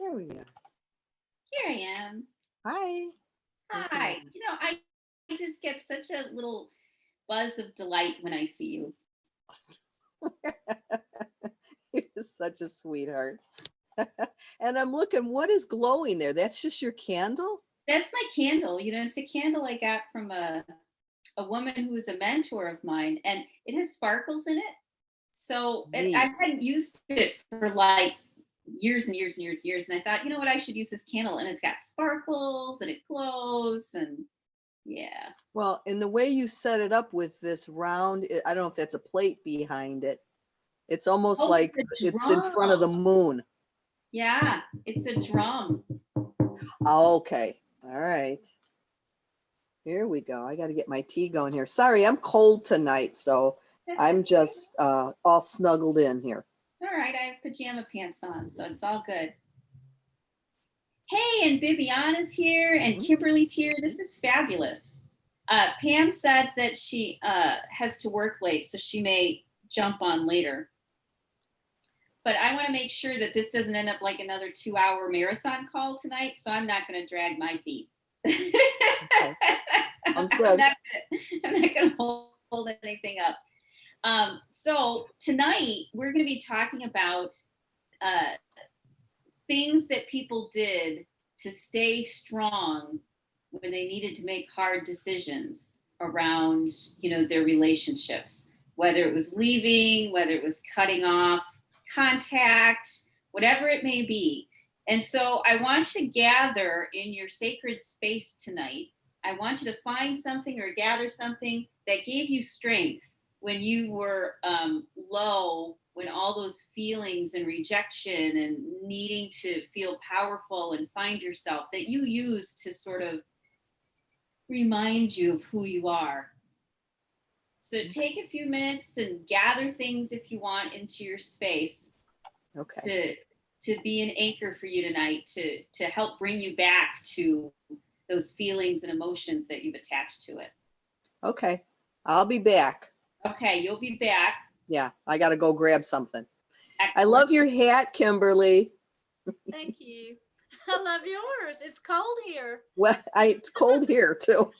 There we go. Here I am. Hi. Hi. I just get such a little buzz of delight when I see you. You're such a sweetheart. And I'm looking, what is glowing there? That's just your candle? That's my candle. It's a candle I got from a woman who was a mentor of mine, and it has sparkles in it. I Neat. hadn't used it for like years and years and years and years. And I thought, you know what, I should use this candle. And it's got sparkles and it glows. And yeah. Well, and the way you set it up with this round, I don't know if that's a plate behind it. It's almost Oh, like it's a it's in front of the drum. moon. Yeah, it's a drum. Okay. All right. Here we go. I got to get my tea going here. Sorry, I'm cold tonight, so That's I'm okay. just all snuggled in here. It's all right. I have pajama pants on, so it's all good. Hey, and Bibiana's here, and Kimberly's here. This is fabulous. Pam said that she has to work late, so she may jump on later. But I want to make sure that this doesn't end up like another 2-hour marathon call tonight, so I'm not going to drag my feet. Okay. Sounds good. I'm not going to hold anything up. So tonight we're going to be talking about things that people did to stay strong when they needed to make hard decisions around, their relationships, whether it was leaving, whether it was cutting off contact, whatever it may be. And so I want you to gather in your sacred space tonight. I want you to find something or gather something that gave you strength when you were low, when all those feelings and rejection and needing to feel powerful and find yourself, that you use to sort of remind you of who you are. So take a few minutes and gather things if you want into your space. Okay. To be an anchor for you tonight, to help bring you back to those feelings and emotions that you've attached to it. Okay. I'll be back. Okay, you'll be back. Yeah, I got to go grab something. Excellent. I love your hat, Kimberly. Thank you. I love yours. It's cold here. Well, it's cold here too.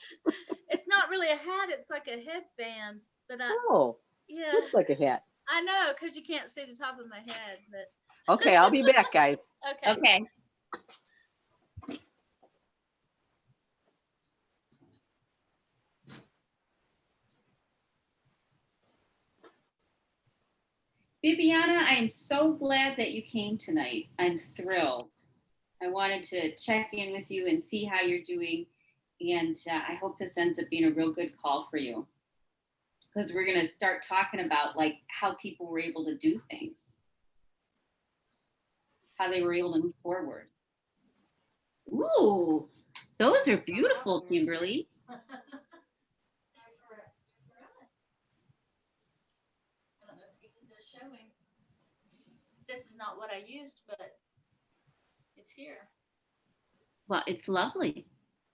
It's not really a hat. It's like a headband. But yeah, looks like a hat. I know, because you can't see the top of my head. But okay, I'll be back, guys. Okay. Bibiana, I am so glad that you came tonight. I'm thrilled. I wanted to check in with you and see how you're doing. And I hope this ends up being a real good call for you. Because we're going to start talking about like how people were able to do things. How they were able to move forward. Ooh, those are beautiful, Kimberly. This is not what I used, but it's here. Well, it's lovely.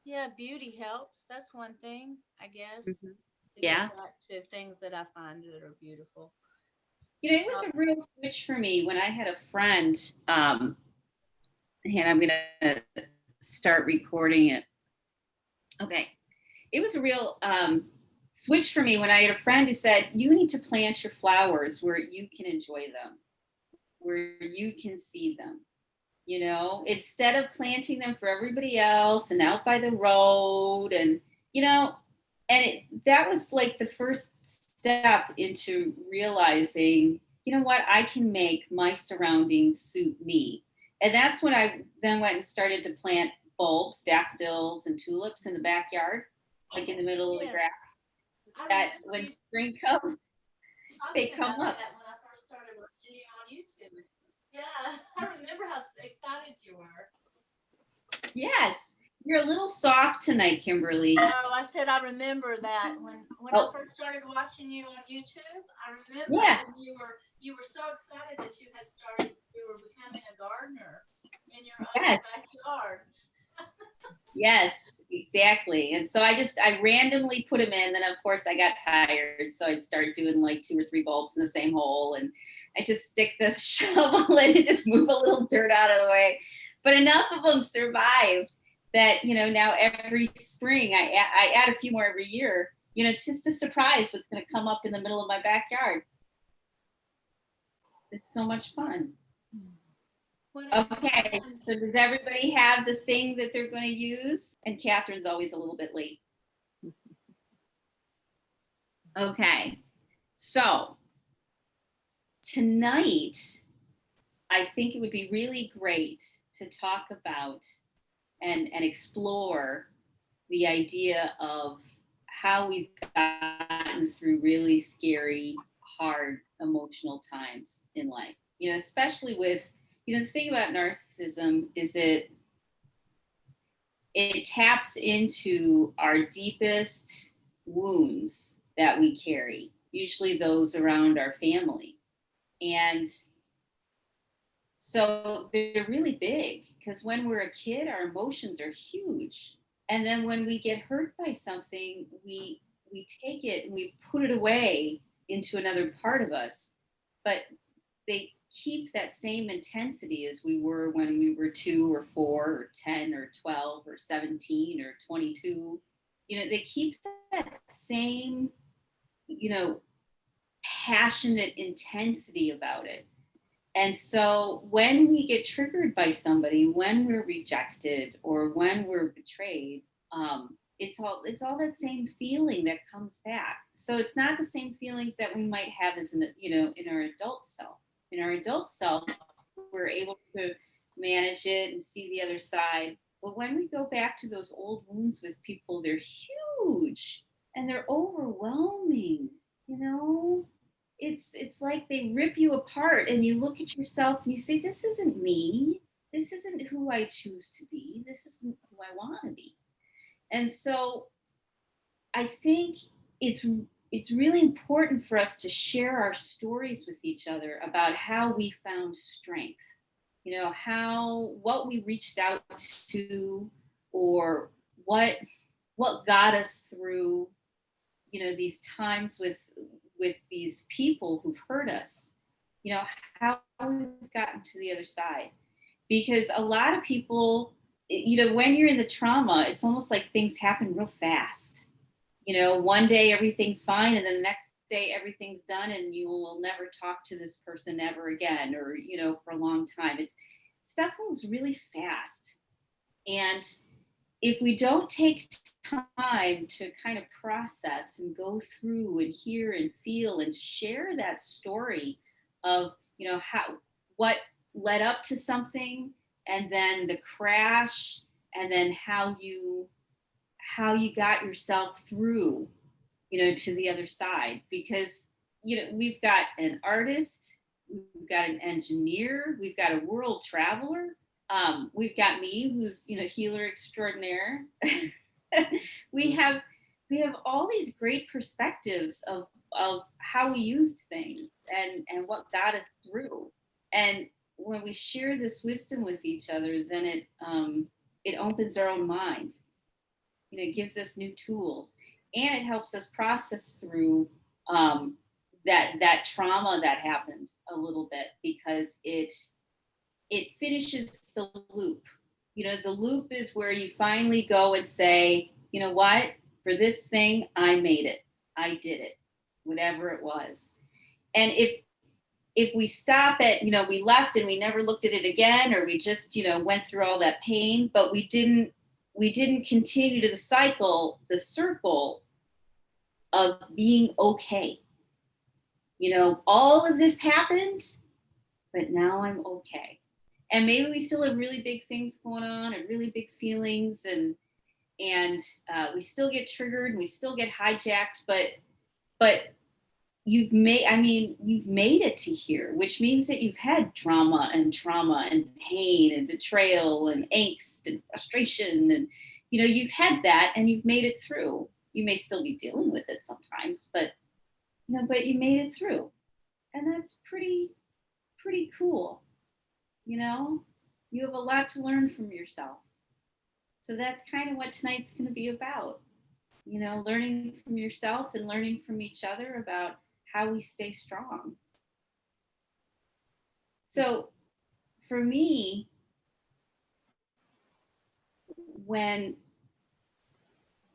Yeah, beauty helps. That's one thing, I guess. Mm-hmm. To get back to things that I find that are beautiful. It was a real switch for me when I had a friend, and I'm going to start recording it. Okay. It was a real switch for me when I had a friend who said, you need to plant your flowers where you can enjoy them, where you can see them, instead of planting them for everybody else and out by the road. And, that was like the first step into realizing, you know what, I can make my surroundings suit me. And that's when I then went and started to plant bulbs, daffodils, and tulips in the backyard, like in the middle of the grass. That when spring comes, they come up. That when I first started watching you on YouTube. Yeah, I remember how excited you were. Yes. You're a little soft tonight, Kimberly. Oh, I said I remember that when I first started watching you on YouTube. I remember when you were so excited that you were becoming a gardener in your own backyard. Yes, exactly. And so I randomly put them in. Then of course I got tired, so I'd start doing like 2 or 3 bulbs in the same hole, and I just stick the shovel in and just move a little dirt out of the way. but enough of them survived that, now every spring I add a few more every year. It's just a surprise what's going to come up in the middle of my backyard. It's so much fun. Okay, so does everybody have the thing that they're going to use? And Catherine's always a little bit late. Okay, so tonight, I think it would be really great to talk about and explore the idea of how we've gotten through really scary, hard, emotional times in life. Especially with, the thing about narcissism is it taps into our deepest wounds that we carry, usually those around our family. And so they're really big because when we're a kid, our emotions are huge. And then when we get hurt by something, we take it and we put it away into another part of us. But they keep that same intensity as we were when we were 2 or 4 or 10 or 12 or 17 or 22. They keep that same, passionate intensity about it. And so when we get triggered by somebody, when we're rejected or when we're betrayed, it's all that same feeling that comes back. So it's not the same feelings that we might have as in our adult self. In our adult self, we're able to manage it and see the other side. But when we go back to those old wounds with people, they're huge and they're overwhelming, It's like they rip you apart and you look at yourself and you say, this isn't me. This isn't who I choose to be. This isn't who I want to be. And so I think it's really important for us to share our stories with each other about how we found strength, what we reached out to, or what got us through, these times with these people who've hurt us, how we've gotten to the other side. Because a lot of people, when you're in the trauma, it's almost like things happen real fast. One day everything's fine and then the next day everything's done and you will never talk to this person ever again, or, for a long time. Stuff moves really fast. And if we don't take time to kind of process and go through and hear and feel and share that story of, what led up to something, and then the crash, and then how you got yourself through, to the other side. Because, we've got an artist, we've got an engineer, we've got a world traveler, we've got me, who's, healer extraordinaire. we have all these great perspectives of how we used things and what got us through. And when we share this wisdom with each other, then it opens our own mind. It gives us new tools, and it helps us process through that trauma that happened a little bit, because it finishes the loop. The loop is where you finally go and say, you know what, for this thing, I made it. I did it, whatever it was. And if we stop at, we left and we never looked at it again, or we just, went through all that pain, but we didn't continue to the circle of being okay. All of this happened, but now I'm okay. And maybe we still have really big things going on and really big feelings, and we still get triggered and we still get hijacked, but you've made it to here, which means that you've had trauma and pain and betrayal and angst and frustration, and you've had that and you've made it through. You may still be dealing with it sometimes, but you made it through, and that's pretty cool. You have a lot to learn from yourself. So that's kind of what tonight's going to be about. Learning from yourself and learning from each other about how we stay strong. So for me, when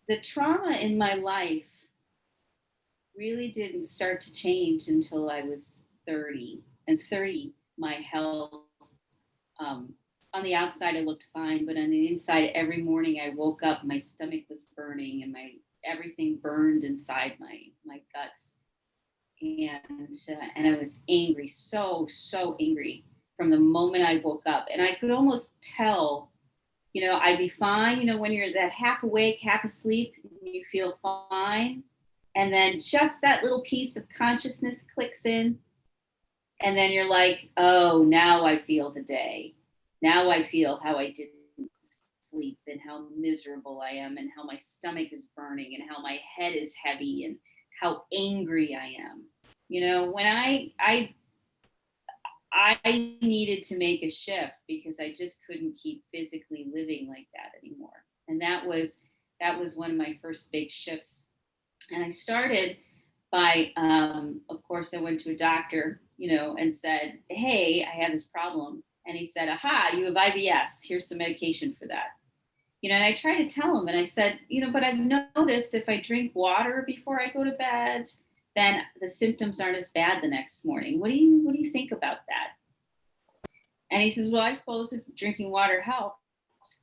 the trauma in my life really didn't start to change until I was 30. And 30, my health, on the outside I looked fine, but on the inside, every morning I woke up, my stomach was burning and everything burned inside my guts. And I was angry, so angry from the moment I woke up. And I could almost tell, I'd be fine, when you're that half awake, half asleep, you feel fine. And then just that little piece of consciousness clicks in. And then you're like, oh, now I feel the day. Now I feel how I didn't sleep and how miserable I am and how my stomach is burning and how my head is heavy and how angry I am. When I needed to make a shift because I just couldn't keep physically living like that anymore. And that was one of my first big shifts. And I started by, of course, I went to a doctor, and said, hey, I have this problem. And he said, aha, you have IBS. Here's some medication for that. And I tried to tell him, and I said, but I've noticed if I drink water before I go to bed, then the symptoms aren't as bad the next morning. What do you think about that? And he says, well, I suppose if drinking water helps,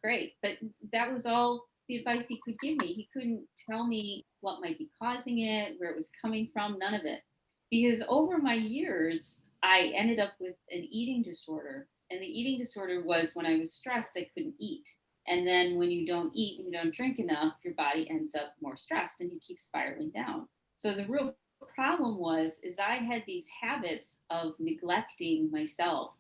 great. But that was all the advice he could give me. He couldn't tell me what might be causing it, where it was coming from, none of it. Because over my years, I ended up with an eating disorder. And the eating disorder was when I was stressed, I couldn't eat. And then when you don't eat and you don't drink enough, your body ends up more stressed and you keep spiraling down. So the real problem is I had these habits of neglecting myself,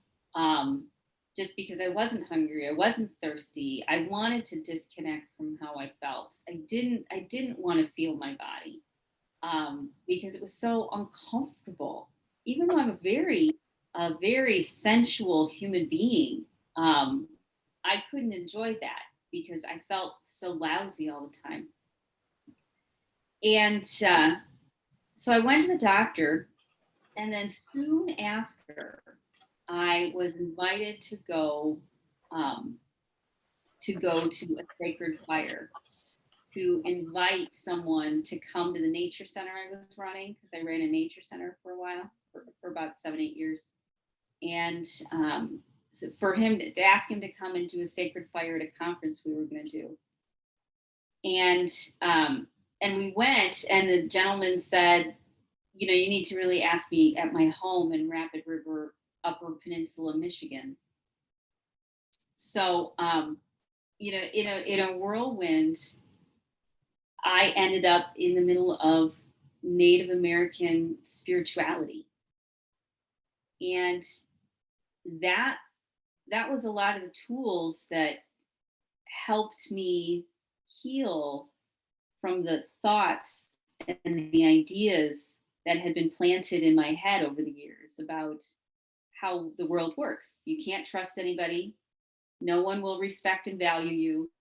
just because I wasn't hungry, I wasn't thirsty. I wanted to disconnect from how I felt. I didn't want to feel my body, because it was so uncomfortable. Even though I'm a very sensual human being, I couldn't enjoy that because I felt so lousy all the time. And so I went to the doctor, and then soon after, I was invited to go to a sacred fire, to invite someone to come to the nature center I was running, because I ran a nature center for a while, for about 7-8 years. And so for him to ask him to come and do a sacred fire at a conference we were going to do. And we went, and the gentleman said, you need to really ask me at my home in Rapid River, Upper Peninsula, Michigan. So, in a whirlwind, I ended up in the middle of Native American spirituality. And that was a lot of the tools that helped me heal from the thoughts and the ideas that had been planted in my head over the years about how the world works. You can't trust anybody. No one will respect and value you.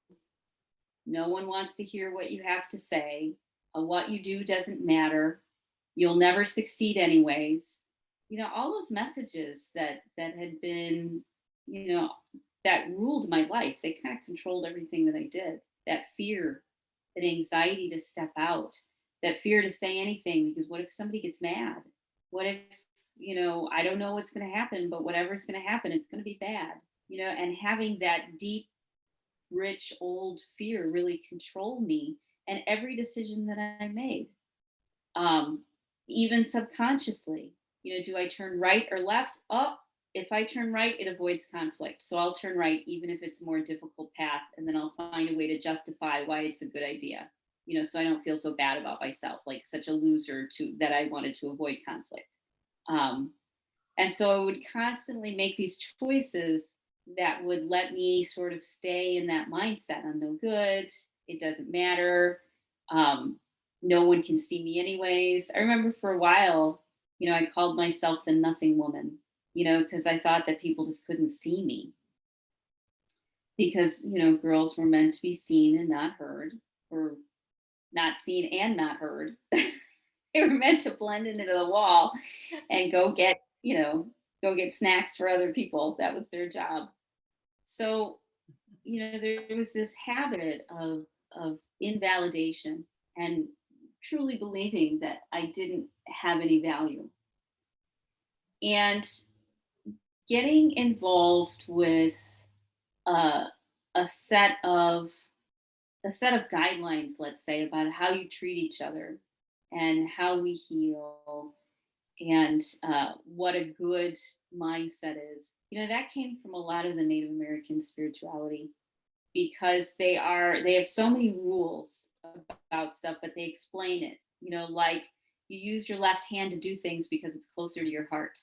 No one wants to hear what you have to say. What you do doesn't matter. You'll never succeed anyways. All those messages that had been, that ruled my life, they kind of controlled everything that I did. That fear, that anxiety to step out, that fear to say anything, because what if somebody gets mad? What if, I don't know what's going to happen, but whatever's going to happen, it's going to be bad, and having that deep, rich, old fear really controlled me and every decision that I made, even subconsciously. Do I turn right or left? Oh, if I turn right, it avoids conflict. So I'll turn right, even if it's a more difficult path, and then I'll find a way to justify why it's a good idea, so I don't feel so bad about myself, like such a loser that I wanted to avoid conflict. And so I would constantly make these choices that would let me sort of stay in that mindset. I'm no good. It doesn't matter. No one can see me anyways. I remember for a while, I called myself the nothing woman, because I thought that people just couldn't see me. Because, girls were meant to be seen and not heard, or not seen and not heard. They were meant to blend into the wall and go get snacks for other people. That was their job. So there was this habit of invalidation and truly believing that I didn't have any value. And getting involved with a, a set of a set of guidelines, let's say, about how you treat each other and how we heal and what a good mindset is. That came from a lot of the Native American spirituality because they have so many rules about stuff, but they explain it. Like you use your left hand to do things because it's closer to your heart.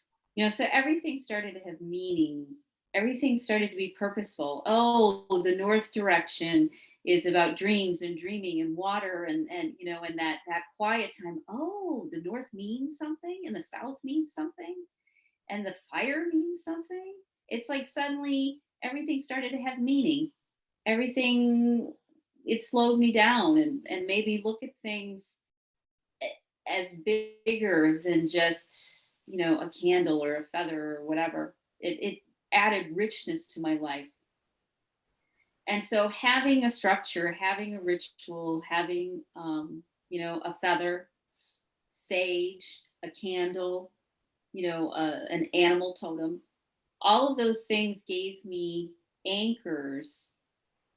So everything started to have meaning. Everything started to be purposeful. Oh, the north direction is about dreams and dreaming and water and that quiet time. Oh, the north means something and the south means something and the fire means something. It's like suddenly everything started to have meaning. Everything, it slowed me down and made me look at things as bigger than just, a candle or a feather or whatever. It added richness to my life. And so having a structure, having a ritual, having, a feather, sage, a candle, an animal totem, all of those things gave me anchors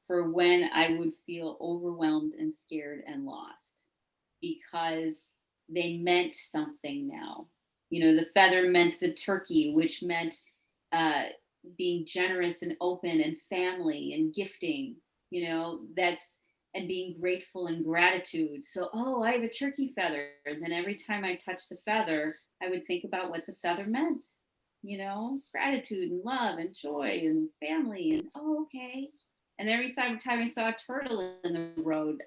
for when I would feel overwhelmed and scared and lost because they meant something now. The feather meant the turkey, which meant being generous and open and family and gifting, and being grateful and gratitude. So, oh, I have a turkey feather. And then every time I touched the feather, I would think about what the feather meant, gratitude and love and joy and family. And oh, okay. And every time I saw a turtle in the road,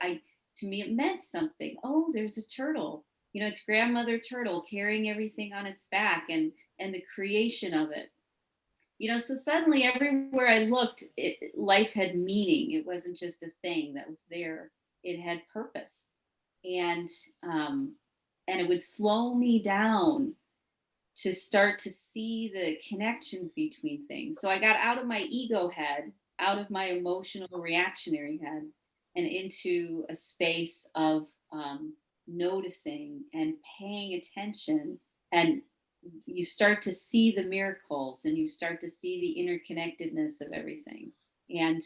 to me, it meant something. Oh, there's a turtle. It's grandmother turtle carrying everything on its back and the creation of it. So suddenly everywhere I looked, life had meaning. It wasn't just a thing that was there. It had purpose. And it would slow me down to start to see the connections between things. So I got out of my ego head, out of my emotional reactionary head, and into a space of noticing and paying attention. And you start to see the miracles and you start to see the interconnectedness of everything. And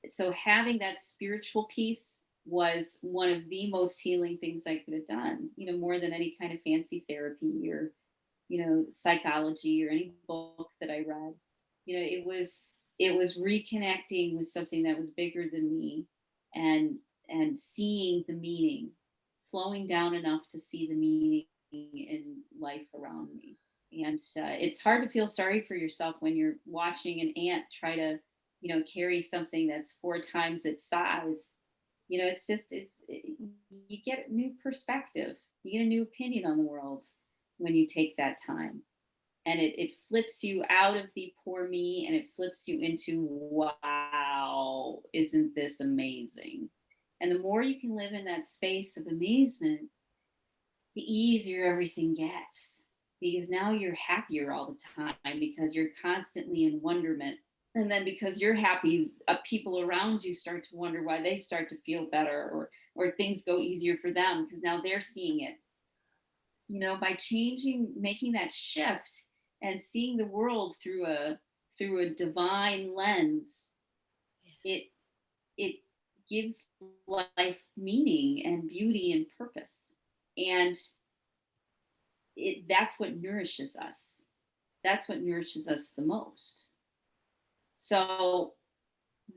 so having that spiritual piece was one of the most healing things I could have done, more than any kind of fancy therapy or, psychology or any book that I read. It was reconnecting with something that was bigger than me and seeing the meaning, slowing down enough to see the meaning in life around me. And it's hard to feel sorry for yourself when you're watching an ant try to, carry something that's 4 times its size. It's just, you get a new perspective, you get a new opinion on the world when you take that time. And it flips you out of the poor me and it flips you into, wow, isn't this amazing? And the more you can live in that space of amazement, the easier everything gets because now you're happier all the time because you're constantly in wonderment. And then because you're happy, people around you start to wonder why they start to feel better or things go easier for them because now they're seeing it. By changing, making that shift and seeing the world through a divine lens, it gives life meaning and beauty and purpose. And that's what nourishes us. That's what nourishes us the most. So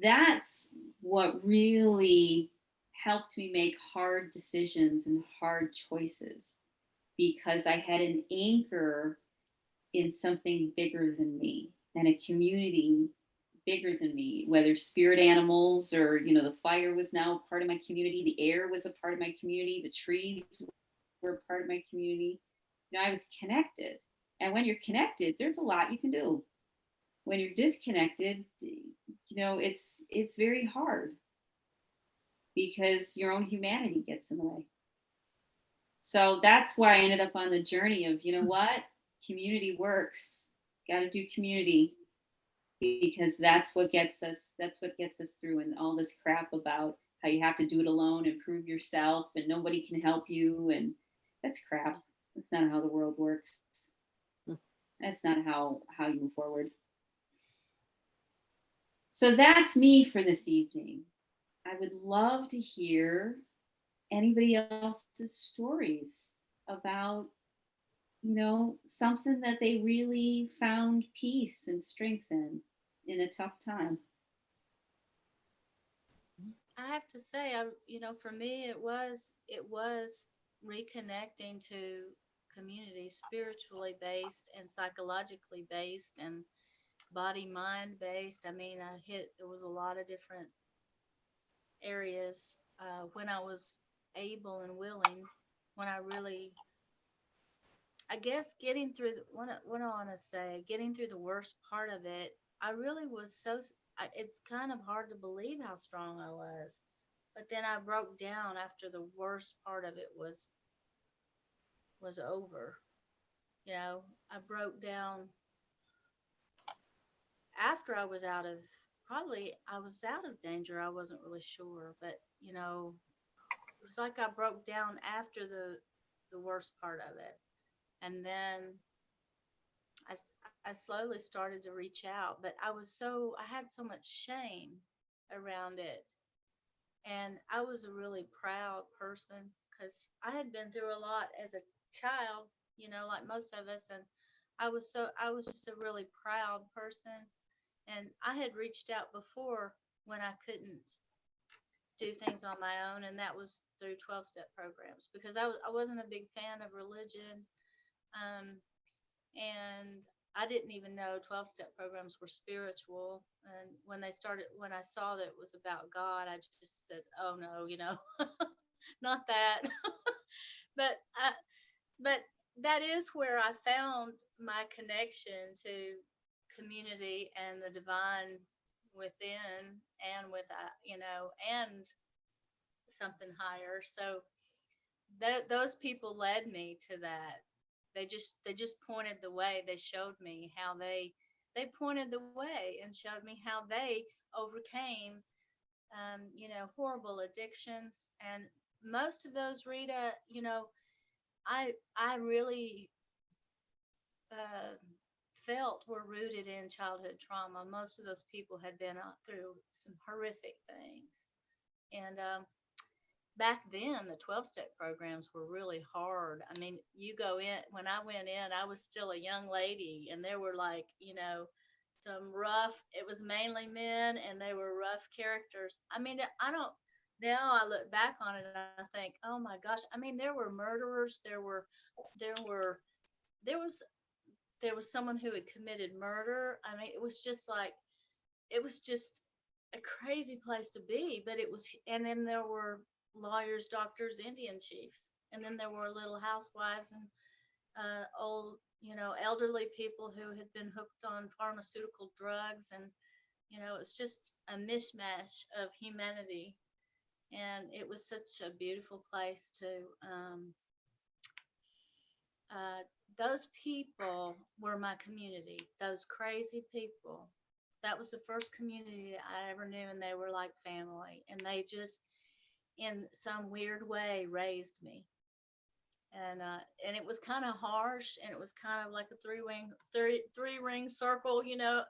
that's what really helped me make hard decisions and hard choices because I had an anchor in something bigger than me and a community bigger than me, whether spirit animals or, the fire was now part of my community, the air was a part of my community, the trees were a part of my community. I was connected. And when you're connected, there's a lot you can do. When you're disconnected, it's very hard because your own humanity gets in the way. So that's why I ended up on the journey of, what? Community works. Got to do community. because that's what gets us through, and all this crap about how you have to do it alone and prove yourself and nobody can help you, and that's crap. That's not how the world works. Hmm. That's not how you move forward. So that's me for this evening. I would love to hear anybody else's stories about, something that they really found peace and strength in a tough time. I have to say, for me, it was reconnecting to community, spiritually based and psychologically based and body mind based. I mean, there was a lot of different areas when I was able and willing, when I really, I guess, getting through what I want to say, getting through the worst part of it, I really was it's kind of hard to believe how strong I was. But then I broke down after the worst part of it was over. I broke down after I was out of danger. I wasn't really sure, but it was like I broke down after the worst part of it. And then I slowly started to reach out, but I had so much shame around it. And I was a really proud person because I had been through a lot as a child, like most of us. And I was just a really proud person. And I had reached out before when I couldn't do things on my own, and that was through 12-step programs, because I wasn't a big fan of religion. And I didn't even know 12-step programs were spiritual. And when I saw that it was about God, I just said, "Oh no, not that." but I, but that is where I found my connection to community and the divine within, and and something higher. So those people led me to that. They just pointed the way. They showed me how they pointed the way and showed me how they overcame horrible addictions. And most of those, Rita, I really uh, felt were rooted in childhood trauma. Most of those people had been through some horrific things. And back then, the 12-step programs were really hard. I mean, when I went in, I was still a young lady, and there were it was mainly men, and they were rough characters. I mean, now I look back on it and I think, oh my gosh, I mean, there were murderers, there was someone who had committed murder. I mean, it was just a crazy place to be. And then there were lawyers, doctors, Indian chiefs, and then there were little housewives and old, elderly people who had been hooked on pharmaceutical drugs, and it's just a mishmash of humanity. And it was such a beautiful place to those people were my community, those crazy people. That was the first community that I ever knew, and they were like family. And they just, in some weird way, raised me. And it was kind of harsh, and it was kind of like a three ring circle,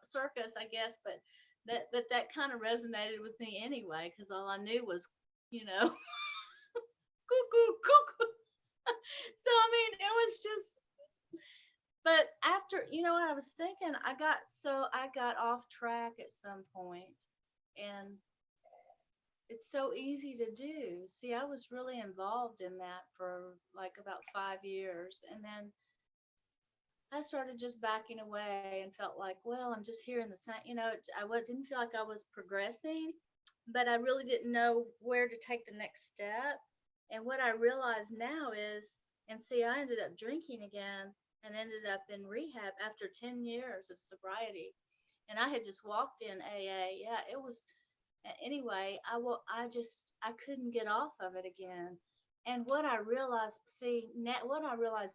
circus, I guess. But that kind of resonated with me anyway, because all I knew was, cuckoo, cuckoo. So I mean, it was just. But after, what I was thinking, I got off track at some point, and it's so easy to do. See, I was really involved in that for like about 5 years, and then I started just backing away and felt like, well, I'm just here in the same, didn't feel like I was progressing, but I really didn't know where to take the next step. And what I realize now is, and see, I ended up drinking again and ended up in rehab after 10 years of sobriety. And I had just walked in AA. Yeah, it was, anyway, I couldn't get off of it again. And what I realized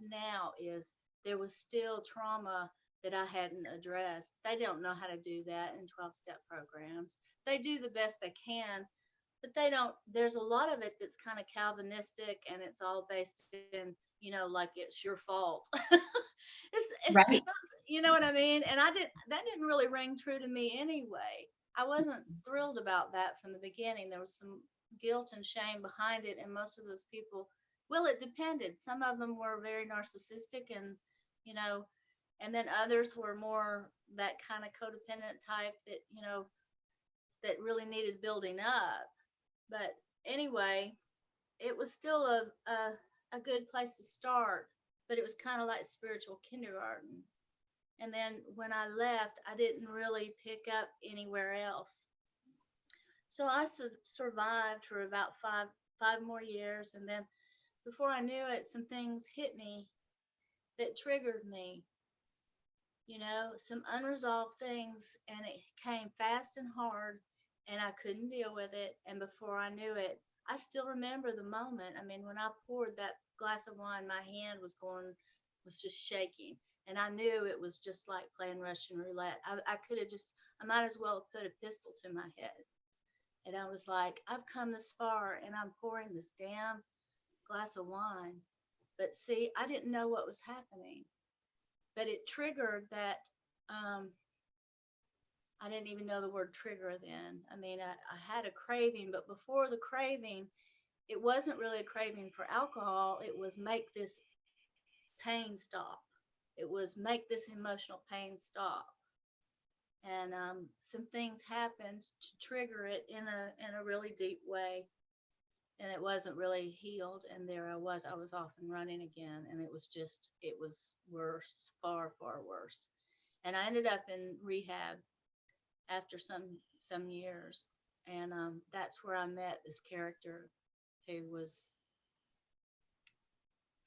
now is there was still trauma that I hadn't addressed. They don't know how to do that in 12-step programs. They do the best they can, but they don't. There's a lot of it that's kind of Calvinistic, and it's all based in, like it's your fault. Right. You know what I mean? And that didn't really ring true to me anyway. I wasn't thrilled about that from the beginning. There was some guilt and shame behind it, and most of those people, well, it depended. Some of them were very narcissistic, and you know, and then others were more that kind of codependent type that that really needed building up. But anyway, it was still a good place to start, but it was kind of like spiritual kindergarten. And then when I left, I didn't really pick up anywhere else. So I survived for about five more years, and then before I knew it, some things hit me that triggered me. Some unresolved things, and it came fast and hard, and I couldn't deal with it. And before I knew it, I still remember the moment. I mean, when I poured that glass of wine, my hand was just shaking. And I knew it was just like playing Russian roulette. I might as well put a pistol to my head. And I was like, I've come this far and I'm pouring this damn glass of wine. But see, I didn't know what was happening. But it triggered that. I didn't even know the word trigger then. I mean, I had a craving, but before the craving, it wasn't really a craving for alcohol. It was make this pain stop. It was make this emotional pain stop. And some things happened to trigger it in a really deep way. And it wasn't really healed. And there I was off and running again. And it was worse, far, far worse. And I ended up in rehab after some years. And that's where I met this character who was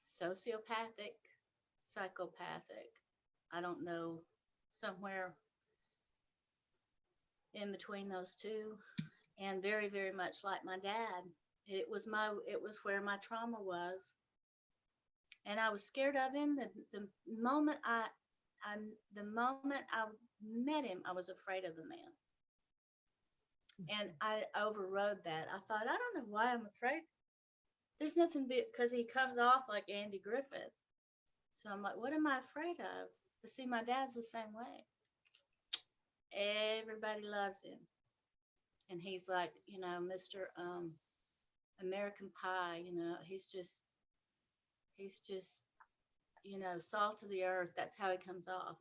sociopathic, psychopathic. I don't know, somewhere in between those two, and very, very much like my dad. It was where my trauma was, and I was scared of him. The moment I met him, I was afraid of the man, and I overrode that. I thought, I don't know why I'm afraid. There's nothing, because he comes off like Andy Griffith. So I'm like, what am I afraid of? But see, my dad's the same way. Everybody loves him. And he's like, Mr. American Pie, he's just, salt of the earth. That's how he comes off.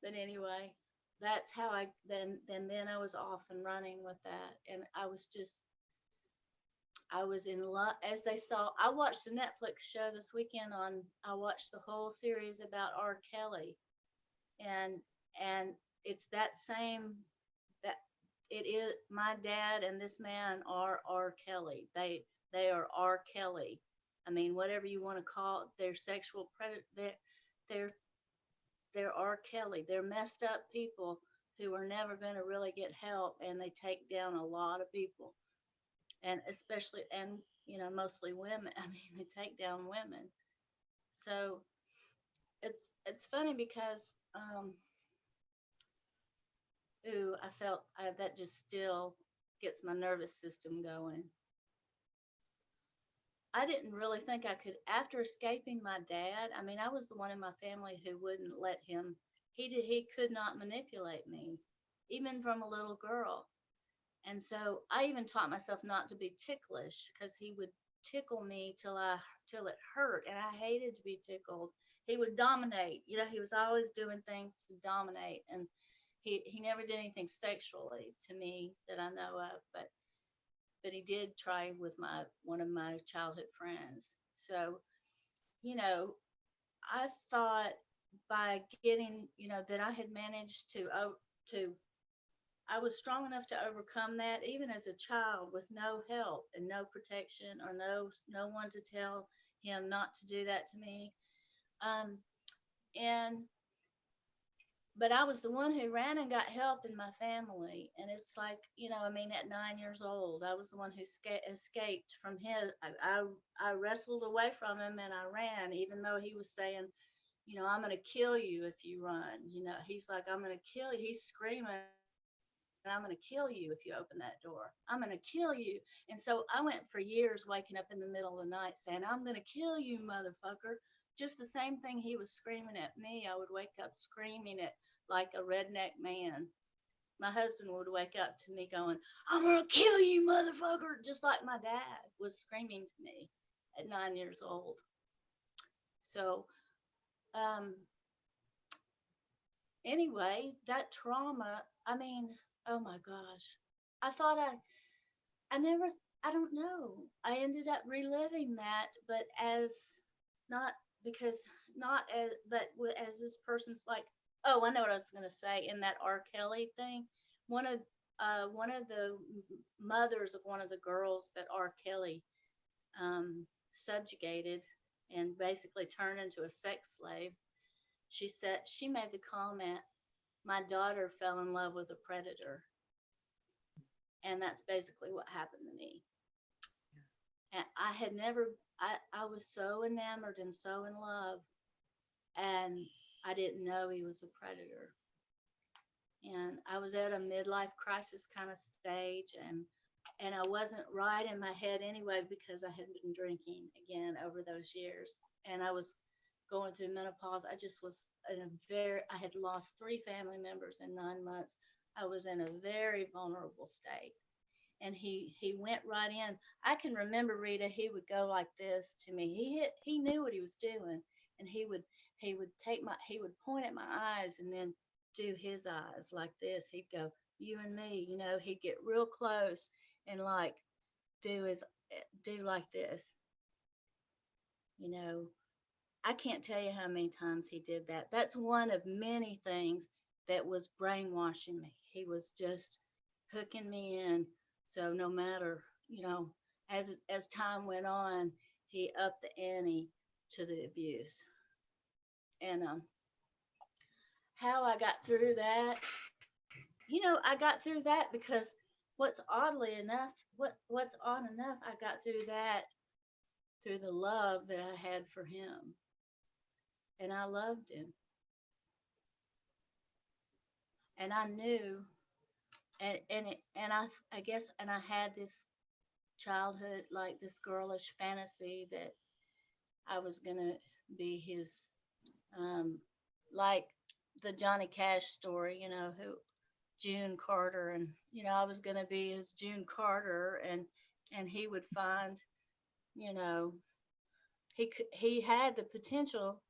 But anyway, that's how then I was off and running with that. And I was in love, as they saw. I watched the Netflix show this weekend I watched the whole series about R. Kelly. And it's that same, that it is, my dad and this man are R. Kelly. They are R. Kelly. I mean, whatever you want to call it, they're sexual predator. They're R. Kelly. They're messed up people who are never going to really get help, and they take down a lot of people. And especially, and mostly women. I mean, they take down women. So it's funny because I felt that just still gets my nervous system going. I didn't really think I could, after escaping my dad. I mean, I was the one in my family who wouldn't let him. He could not manipulate me, even from a little girl. And so I even taught myself not to be ticklish, because he would tickle me till it hurt, and I hated to be tickled. He would dominate. He was always doing things to dominate, and he never did anything sexually to me that I know of, but he did try with one of my childhood friends. So, I thought by getting, that I had managed to I was strong enough to overcome that, even as a child, with no help and no protection, or no one to tell him not to do that to me. But I was the one who ran and got help in my family. And it's like, at 9 years old, I was the one who escaped from his. I wrestled away from him, and I ran, even though he was saying, you know, I'm going to kill you if you run. You know, he's like, I'm going to kill you. He's screaming, I'm going to kill you if you open that door. I'm going to kill you. And so I went for years waking up in the middle of the night saying, I'm going to kill you, motherfucker. Just the same thing he was screaming at me. I would wake up screaming it like a redneck man. My husband would wake up to me going, I'm going to kill you, motherfucker. Just like my dad was screaming to me at 9 years old. So, anyway, that trauma, I mean, oh my gosh. I thought I never, I don't know. I ended up reliving that, but as not because, not as, but as this person's like, oh, I know what I was going to say in that R. Kelly thing. One of, one of the mothers of one of the girls that R. Kelly subjugated and basically turned into a sex slave, she said, she made the comment, my daughter fell in love with a predator. And that's basically what happened to me. And I had never, I was so enamored and so in love, and I didn't know he was a predator. And I was at a midlife crisis kind of stage, and I wasn't right in my head anyway because I had been drinking again over those years, and I was going through menopause. I just was in I had lost 3 family members in 9 months. I was in a very vulnerable state. And he went right in. I can remember, Rita, he would go like this to me. He knew what he was doing, and he would he would point at my eyes and then do his eyes like this. He'd go, you and me, you know. He'd get real close and like do like this, you know. I can't tell you how many times he did that. That's one of many things that was brainwashing me. He was just hooking me in. So no matter, you know, as time went on, he upped the ante to the abuse. And how I got through that, you know, I got through that because what's odd enough, I got through that through the love that I had for him. And I loved him. And I knew, and I guess, and I had this childhood, like this girlish fantasy that I was gonna be his, like the Johnny Cash story, you know, who June Carter, and you know, I was gonna be his June Carter, and he would find, you know, he had the potential,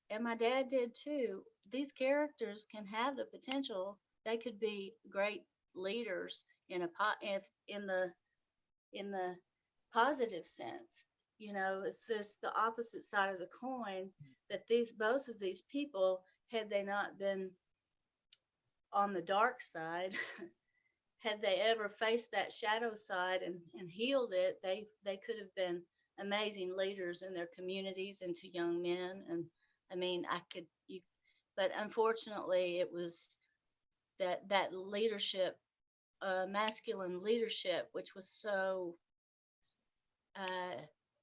and my dad did too. These characters can have the potential. They could be great leaders in the positive sense. You know, it's just the opposite side of the coin that both of these people, had they not been on the dark side, had they ever faced that shadow side and healed it, they could have been amazing leaders in their communities and to young men. And I mean, but unfortunately, it was that leadership, masculine leadership, which was so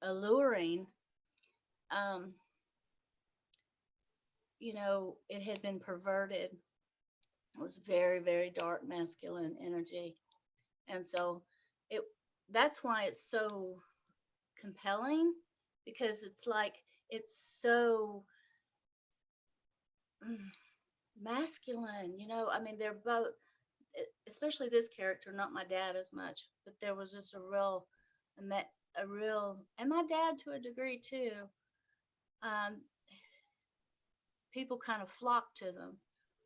alluring. You know, it had been perverted. It was very, very dark masculine energy, and so that's why it's so compelling, because it's like it's so masculine, you know. I mean, they're both, especially this character, not my dad as much, but there was just a real, and my dad to a degree too. People kind of flocked to them.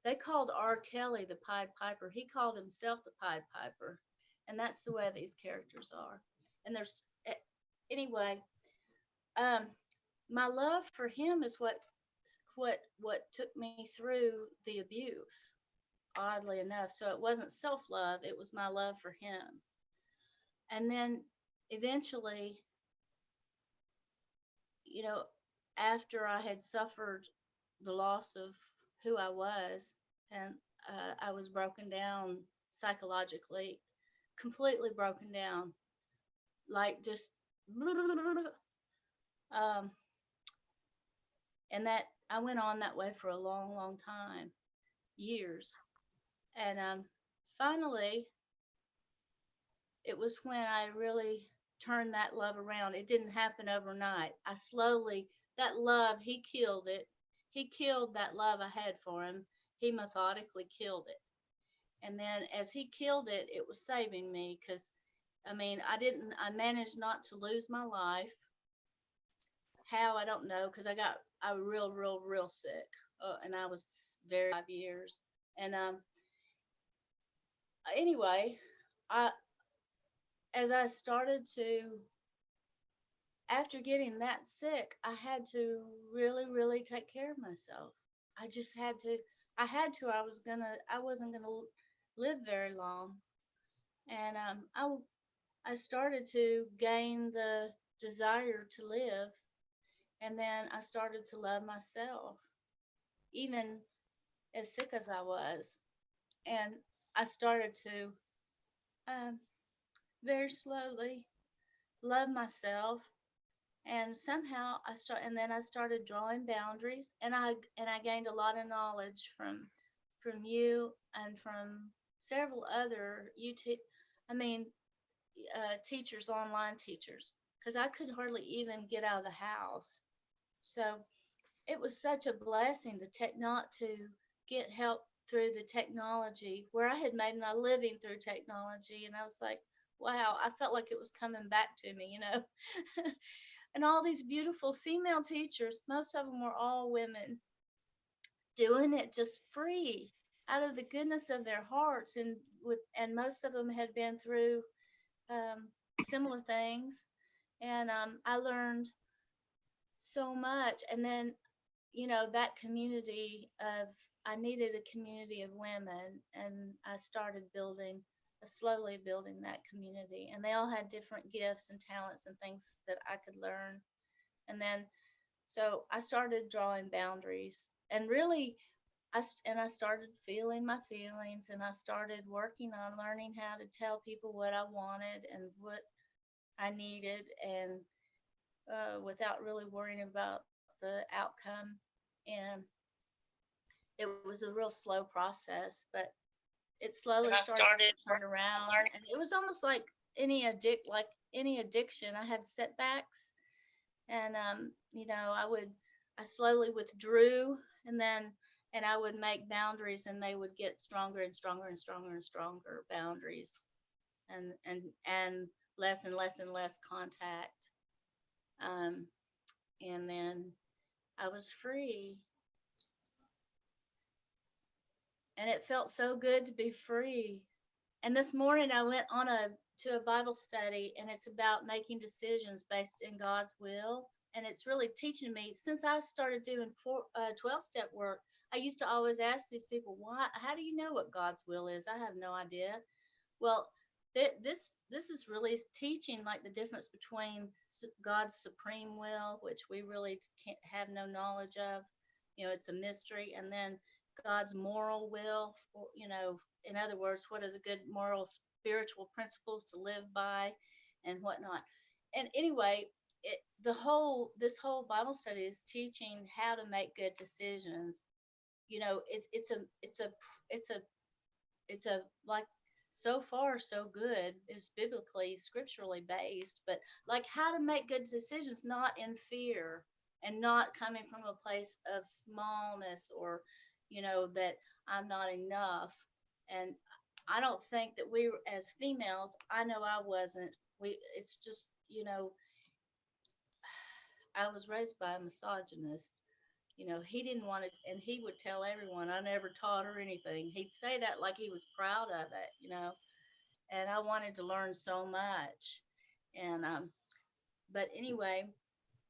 They called R. Kelly the Pied Piper. He called himself the Pied Piper, and that's the way these characters are. And there's anyway, my love for him is what took me through the abuse, oddly enough. So it wasn't self-love, it was my love for him. And then eventually, you know, after I had suffered the loss of who I was, and I was broken down psychologically, completely broken down, like just And that I went on that way for a long, long time, years. And finally, it was when I really turned that love around. It didn't happen overnight. I slowly, that love, he killed it. He killed that love I had for him. He methodically killed it. And then as he killed it, it was saving me because, I mean, I managed not to lose my life. How, I don't know, because I real sick. And I was very 5 years. And anyway, I, as I started to, after getting that sick, I had to really take care of myself. I just had to, I wasn't gonna live very long. And I started to gain the desire to live. And then I started to love myself, even as sick as I was. And I started to um, very slowly love myself. And somehow and then I started drawing boundaries, and I gained a lot of knowledge from you and from several other YouTube, I mean, teachers, online teachers, because I could hardly even get out of the house. So it was such a blessing to get help through the technology, where I had made my living through technology, and I was like, wow, I felt like it was coming back to me, you know. And all these beautiful female teachers, most of them were all women, doing it just free out of the goodness of their hearts, and most of them had been through um, similar things. And I learned so much. And then, you know, that community of, I needed a community of women, and I started slowly building that community. And they all had different gifts and talents and things that I could learn. And then, so I started drawing boundaries, and really, I started feeling my feelings, and I started working on learning how to tell people what I wanted and what I needed, and without really worrying about the outcome. And it was a real slow process, but it slowly started to turn around. And it was almost like any addiction. I had setbacks, and you know, I slowly withdrew, and then I would make boundaries, and they would get stronger and stronger and stronger and stronger boundaries, and less and less and less contact. um and then I was free, and it felt so good to be free. And this morning I went on to a Bible study, and it's about making decisions based in God's will. And it's really teaching me, since I started doing 12-step work. I used to always ask these people, how do you know what God's will is? I have no idea. Well, this is really teaching, like, the difference between God's supreme will, which we really can't have no knowledge of. You know, it's a mystery. And then God's moral will, you know, in other words, what are the good moral spiritual principles to live by and whatnot. And anyway, this whole Bible study is teaching how to make good decisions. You know, it's a like, so far so good. It's biblically, scripturally based, but like how to make good decisions, not in fear, and not coming from a place of smallness, or, you know, that I'm not enough. And I don't think that we, as females, I know I wasn't. It's just, you know, I was raised by a misogynist. You know, he didn't want it, and he would tell everyone I never taught her anything. He'd say that like he was proud of it, you know. And I wanted to learn so much. And but anyway,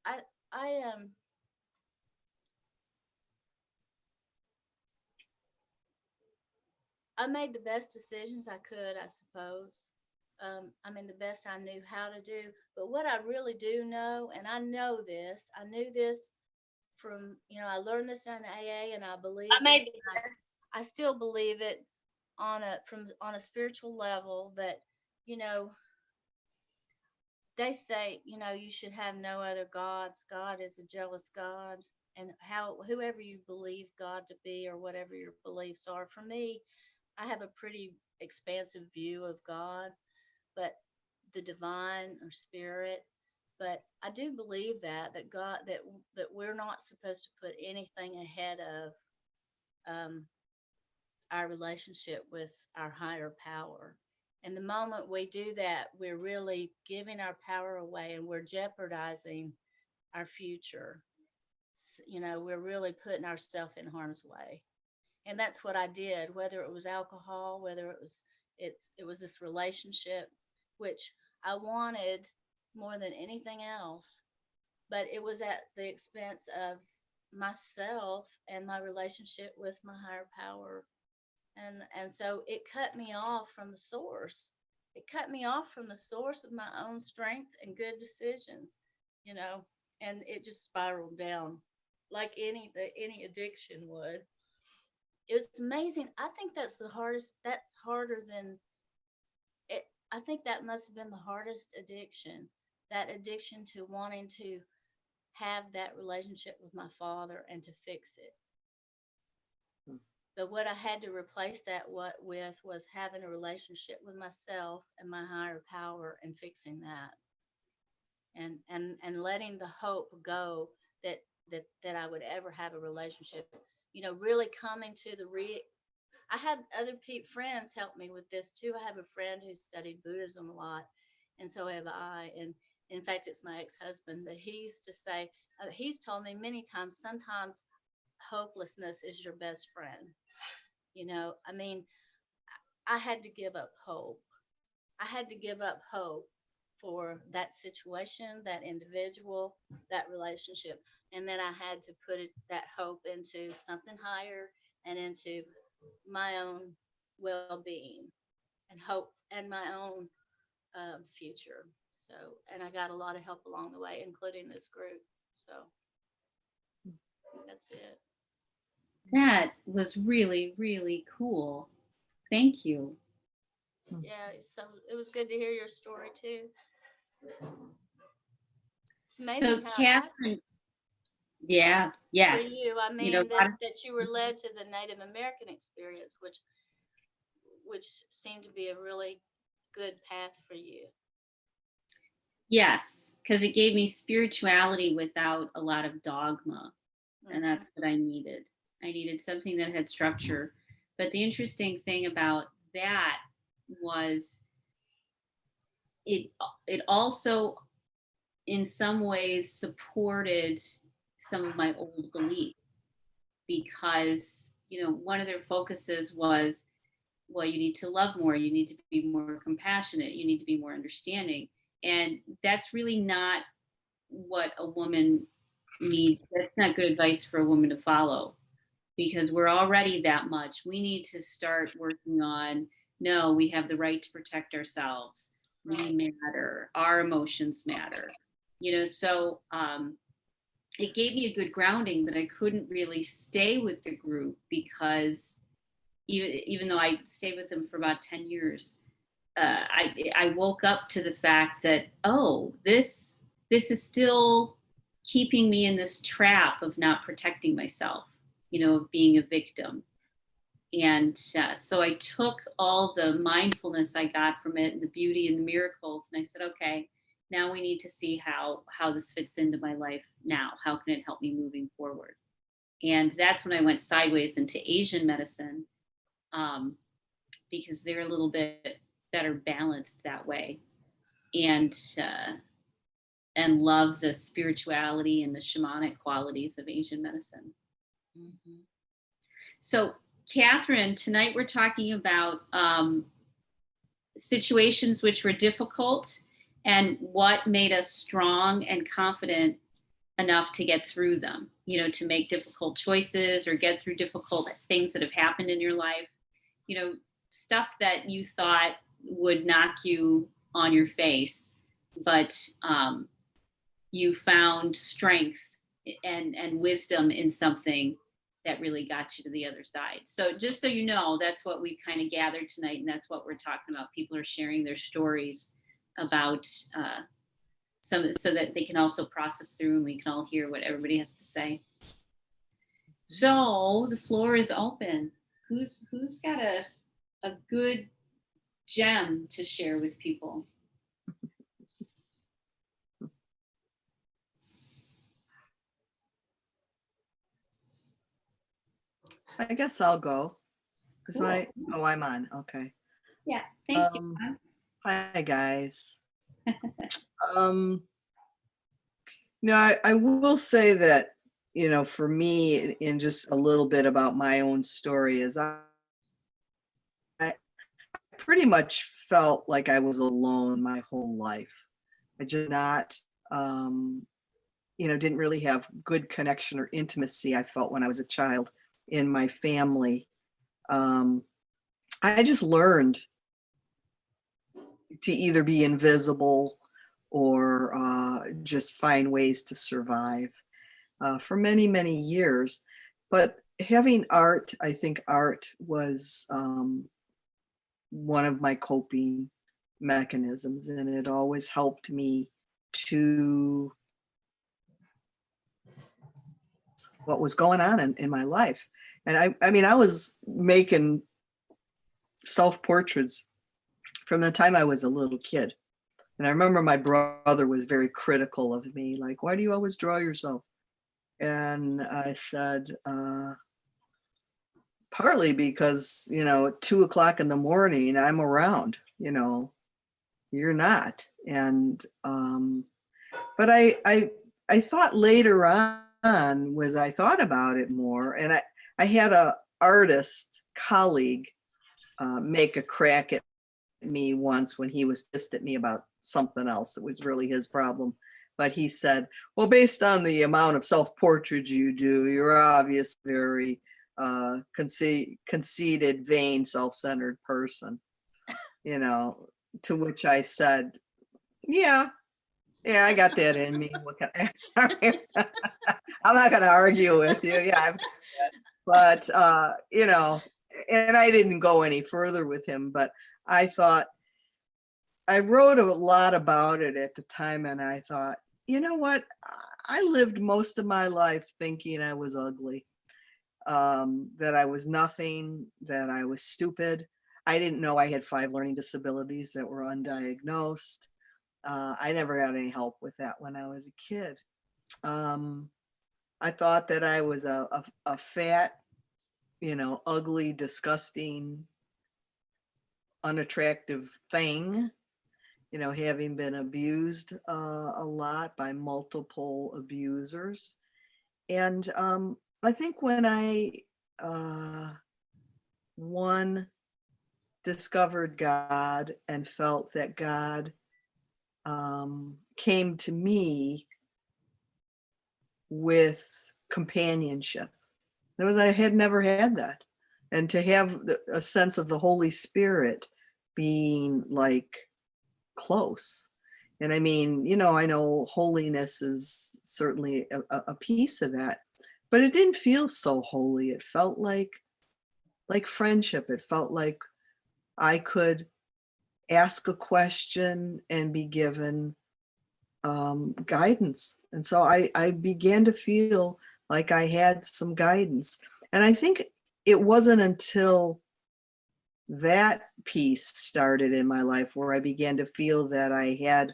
I I I made the best decisions I could, I suppose. I mean, the best I knew how to do. But what I really do know, and I knew this from, you know, I learned this in AA, and I believe it. I still believe it on a spiritual level, that, you know, they say, you know, you should have no other gods. God is a jealous God. and how whoever you believe God to be or whatever your beliefs are. For me, I have a pretty expansive view of God, but the divine or spirit. But I do believe that God that we're not supposed to put anything ahead of our relationship with our higher power. And the moment we do that, we're really giving our power away and we're jeopardizing our future. We're really putting ourselves in harm's way. And that's what I did, whether it was alcohol, whether it was this relationship, which I wanted more than anything else, but it was at the expense of myself and my relationship with my higher power. And so it cut me off from the source. It cut me off from the source of my own strength and good decisions, and it just spiraled down like any addiction would. It was amazing. I think that's the hardest. That's harder than it. I think that must have been the hardest addiction. That addiction to wanting to have that relationship with my father and to fix it. But what I had to replace that with was having a relationship with myself and my higher power and fixing that. And letting the hope go that I would ever have a relationship. Really coming to I had other friends help me with this too. I have a friend who studied Buddhism a lot, and so have I. And in fact, it's my ex-husband, but he used to say, he's told me many times, sometimes hopelessness is your best friend. I had to give up hope. I had to give up hope for that situation, that individual, that relationship. And then I had to put that hope into something higher and into my own well-being and hope and my own future. So, and I got a lot of help along the way, including this group. So that's it. That was really, really cool. Thank you. Yeah, so it was good to hear your story too. It's amazing So how Catherine, yes. for you, I mean, that you were led to the Native American experience, which seemed to be a really good path for you. Yes, because it gave me spirituality without a lot of dogma. And that's what I needed. I needed something that had structure. But the interesting thing about that was it also in some ways supported some of my old beliefs, because one of their focuses was, well, you need to love more, you need to be more compassionate, you need to be more understanding. And that's really not what a woman needs. That's not good advice for a woman to follow, because we're already that much. We need to start working on, no, we have the right to protect ourselves. We matter. Our emotions matter. So it gave me a good grounding, but I couldn't really stay with the group because even though I stayed with them for about 10 years, I woke up to the fact that, this is still keeping me in this trap of not protecting myself, of being a victim. And so I took all the mindfulness I got from it and the beauty and the miracles, and I said, okay, now we need to see how this fits into my life now. How can it help me moving forward? And that's when I went sideways into Asian medicine, because they're a little bit better balanced that way, and love the spirituality and the shamanic qualities of Asian medicine. Mm-hmm. So, Catherine, tonight we're talking about situations which were difficult and what made us strong and confident enough to get through them, to make difficult choices or get through difficult things that have happened in your life, stuff that you thought would knock you on your face, but you found strength and wisdom in something that really got you to the other side. So just so you know, that's what we kind of gathered tonight, and that's what we're talking about. People are sharing their stories about some, so that they can also process through and we can all hear what everybody has to say. So the floor is open. Who's got a good gem to share with people? I guess I'll go. Because Cool. I'm on. Okay. Yeah, thanks. Hi guys. I will say that, for me, in just a little bit about my own story, is I pretty much felt like I was alone my whole life. I just not, didn't really have good connection or intimacy, I felt, when I was a child in my family. I just learned to either be invisible or just find ways to survive for many, many years. But having art, I think art was one of my coping mechanisms, and it always helped me to what was going on in my life. And I was making self-portraits from the time I was a little kid. And I remember my brother was very critical of me, like, why do you always draw yourself? And I said, partly because, at 2:00 in the morning, I'm around, you're not. And, but I thought later on, was I thought about it more, and I had a artist colleague make a crack at me once when he was pissed at me about something else that was really his problem. But he said, well, based on the amount of self-portraits you do, you're obviously very conceited, vain, self-centered person, to which I said, yeah, I got that in me. I'm not going to argue with you. Yeah, but, and I didn't go any further with him, but I thought, I wrote a lot about it at the time, and I thought, you know what? I lived most of my life thinking I was ugly, that I was nothing, that I was stupid. I didn't know I had 5 learning disabilities that were undiagnosed. I never got any help with that when I was a kid. I thought that I was a fat, ugly, disgusting, unattractive thing, having been abused a lot by multiple abusers. And I think when I discovered God and felt that God came to me with companionship. I had never had that. And to have a sense of the Holy Spirit being like close. And I mean, I know holiness is certainly a piece of that, but it didn't feel so holy. It felt like friendship. It felt like I could ask a question and be given guidance. And so I began to feel like I had some guidance. And I think it wasn't until that piece started in my life where I began to feel that I had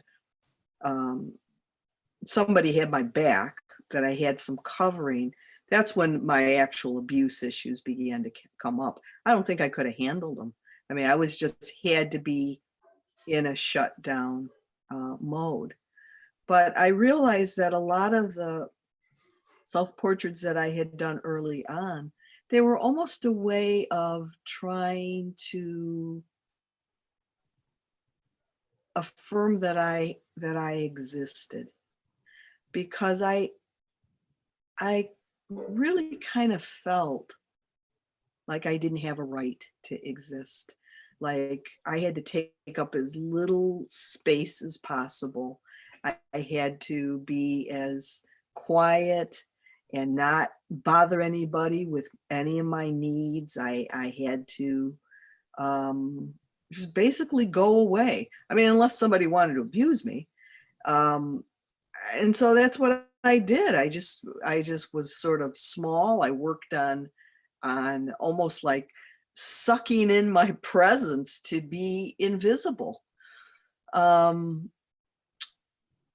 somebody had my back, that I had some covering. That's when my actual abuse issues began to come up. I don't think I could have handled them. I mean, I was just had to be in a shutdown mode. But I realized that a lot of the self-portraits that I had done early on, they were almost a way of trying to affirm that I existed, because I really kind of felt like I didn't have a right to exist. Like I had to take up as little space as possible. I had to be as quiet and not bother anybody with any of my needs. I had to just basically go away. I mean, unless somebody wanted to abuse me. And so that's what I did. I just was sort of small. I worked on almost like sucking in my presence to be invisible. Um,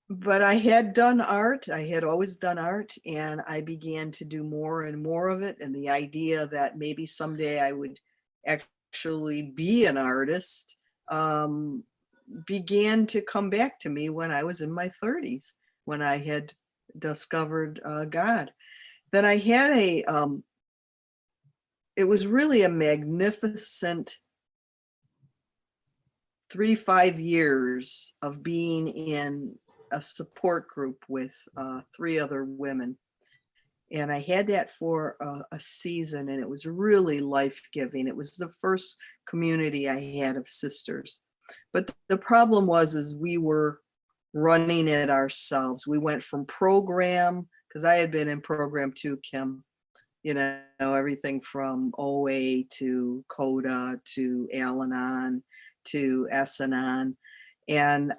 but I had done art. I had always done art, and I began to do more and more of it. And the idea that maybe someday I would actually be an artist began to come back to me when I was in my 30s, when I had discovered God. Then I had it was really a magnificent 3-5 years of being in a support group with 3 other women. And I had that for a season, and it was really life-giving. It was the first community I had of sisters. But the problem was, is we were running it ourselves. We went from program, because I had been in program too, Kim, you know, everything from OA to CODA to Al-Anon to S-Anon. And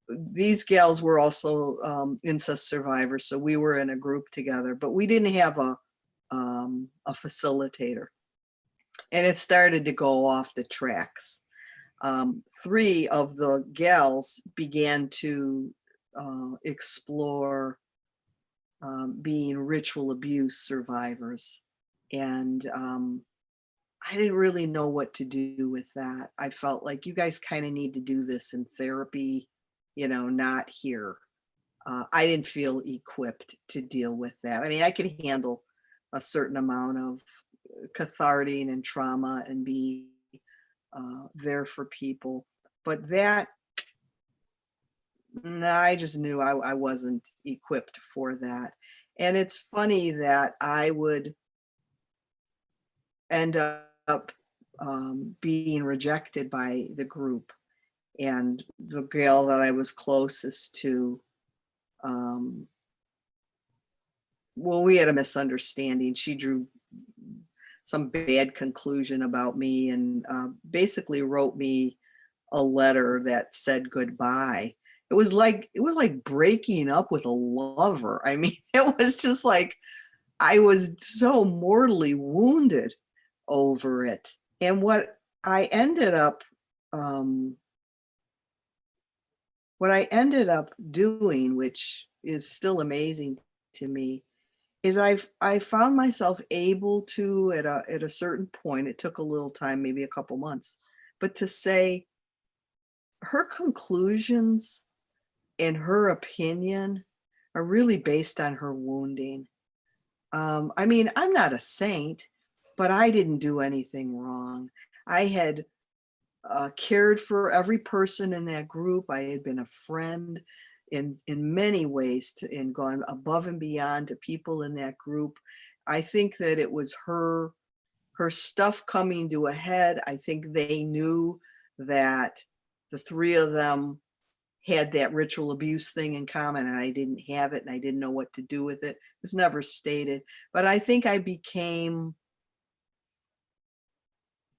these gals were also incest survivors, so we were in a group together, but we didn't have a facilitator. And it started to go off the tracks. 3 of the gals began to explore being ritual abuse survivors. And I didn't really know what to do with that. I felt like, you guys kind of need to do this in therapy, you know, not here. I didn't feel equipped to deal with that. I mean, I could handle a certain amount of cathartic and trauma and be there for people. But that, no, I just knew I wasn't equipped for that. And it's funny that I would end up being rejected by the group. And the girl that I was closest to, well, we had a misunderstanding. She drew some bad conclusion about me and basically wrote me a letter that said goodbye. It was like breaking up with a lover. I mean, it was just like, I was so mortally wounded over it. And what I ended up doing, which is still amazing to me, is I found myself able to, at a certain point, it took a little time, maybe a couple months, but to say her conclusions and her opinion are really based on her wounding. I mean, I'm not a saint, but I didn't do anything wrong. I had cared for every person in that group. I had been a friend in many ways and gone above and beyond to people in that group. I think that it was her stuff coming to a head. I think they knew that the 3 of them had that ritual abuse thing in common, and I didn't have it, and I didn't know what to do with it. It was never stated, but I think I became,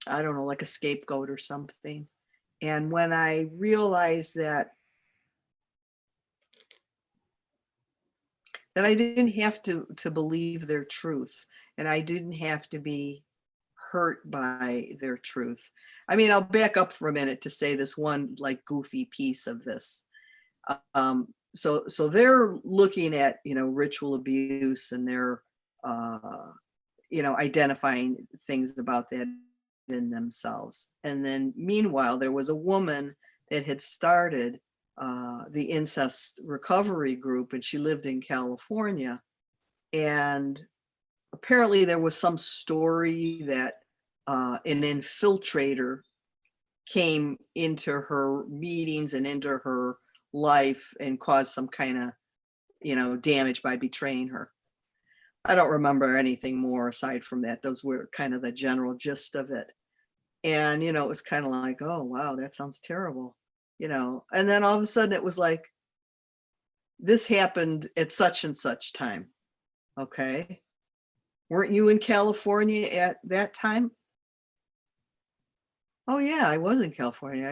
I don't know, like a scapegoat or something. And when I realized that I didn't have to believe their truth, and I didn't have to be hurt by their truth. I mean, I'll back up for a minute to say this one like goofy piece of this. So they're looking at, you know, ritual abuse, and they're, you know, identifying things about that in themselves. And then meanwhile, there was a woman that had started the incest recovery group, and she lived in California. And apparently there was some story that an infiltrator came into her meetings and into her life and caused some kind of, you know, damage by betraying her. I don't remember anything more aside from that. Those were kind of the general gist of it. And, you know, it was kind of like, oh, wow, that sounds terrible, you know. And then all of a sudden it was like, this happened at such and such time. Okay. Weren't you in California at that time? Oh yeah, I was in California. I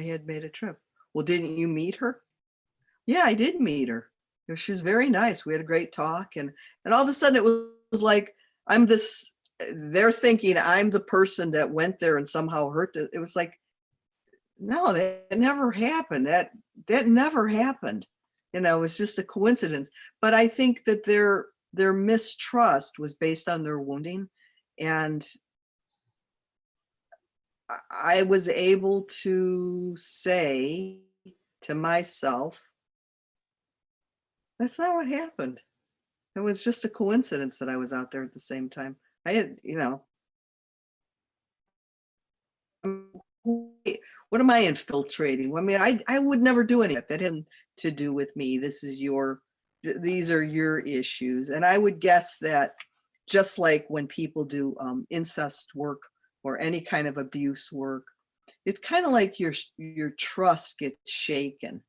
had made a trip. Well, didn't you meet her? Yeah, I did meet her. She's very nice. We had a great talk, and all of a sudden it was like they're thinking I'm the person that went there and somehow hurt it. It was like, no, that never happened. That never happened. It was just a coincidence. But I think that their mistrust was based on their wounding, and I was able to say to myself, that's not what happened. It was just a coincidence that I was out there at the same time. I had, what am I infiltrating? I mean, I would never do any of that. That had to do with me. This is these are your issues. And I would guess that just like when people do incest work or any kind of abuse work, it's kind of like your trust gets shaken,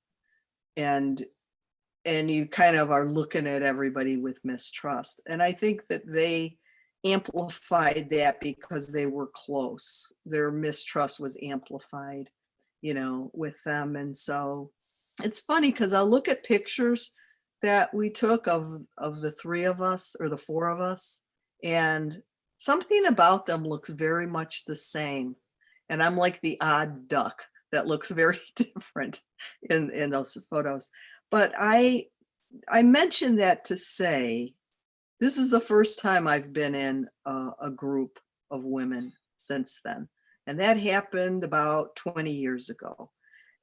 and you kind of are looking at everybody with mistrust. And I think that they amplified that because they were close. Their mistrust was amplified, with them. And so it's funny because I'll look at pictures that we took of the three of us or the four of us, and something about them looks very much the same. And I'm like the odd duck that looks very different in those photos. But I mentioned that to say, this is the first time I've been in a group of women since then. And that happened about 20 years ago.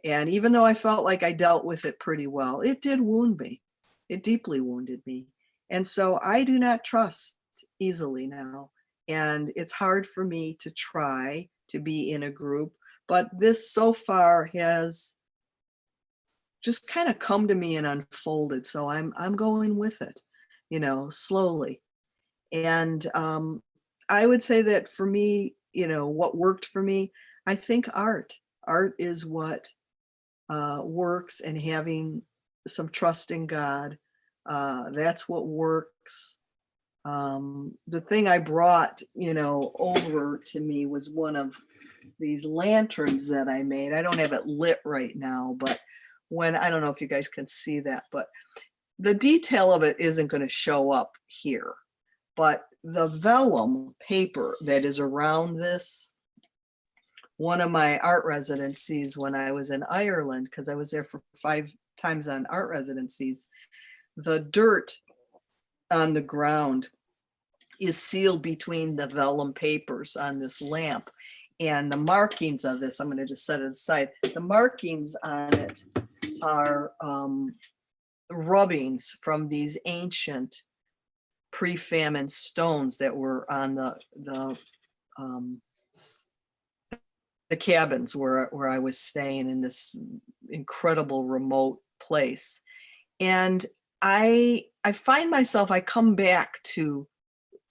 And even though I felt like I dealt with it pretty well, it did wound me. It deeply wounded me. And so I do not trust easily now. And it's hard for me to try to be in a group. But this so far has just kind of come to me and unfolded. So I'm going with it, slowly. And I would say that for me, what worked for me, I think art is what works, and having some trust in God, that's what works. The thing I brought, over to me was one of these lanterns that I made. I don't have it lit right now, but I don't know if you guys can see that, but the detail of it isn't going to show up here. But the vellum paper that is around this, one of my art residencies when I was in Ireland, because I was there for 5 times on art residencies, the dirt on the ground is sealed between the vellum papers on this lamp. And the markings of this, I'm going to just set it aside. The markings on it are rubbings from these ancient pre-famine stones that were on the cabins where I was staying in this incredible remote place. And I find myself, I come back to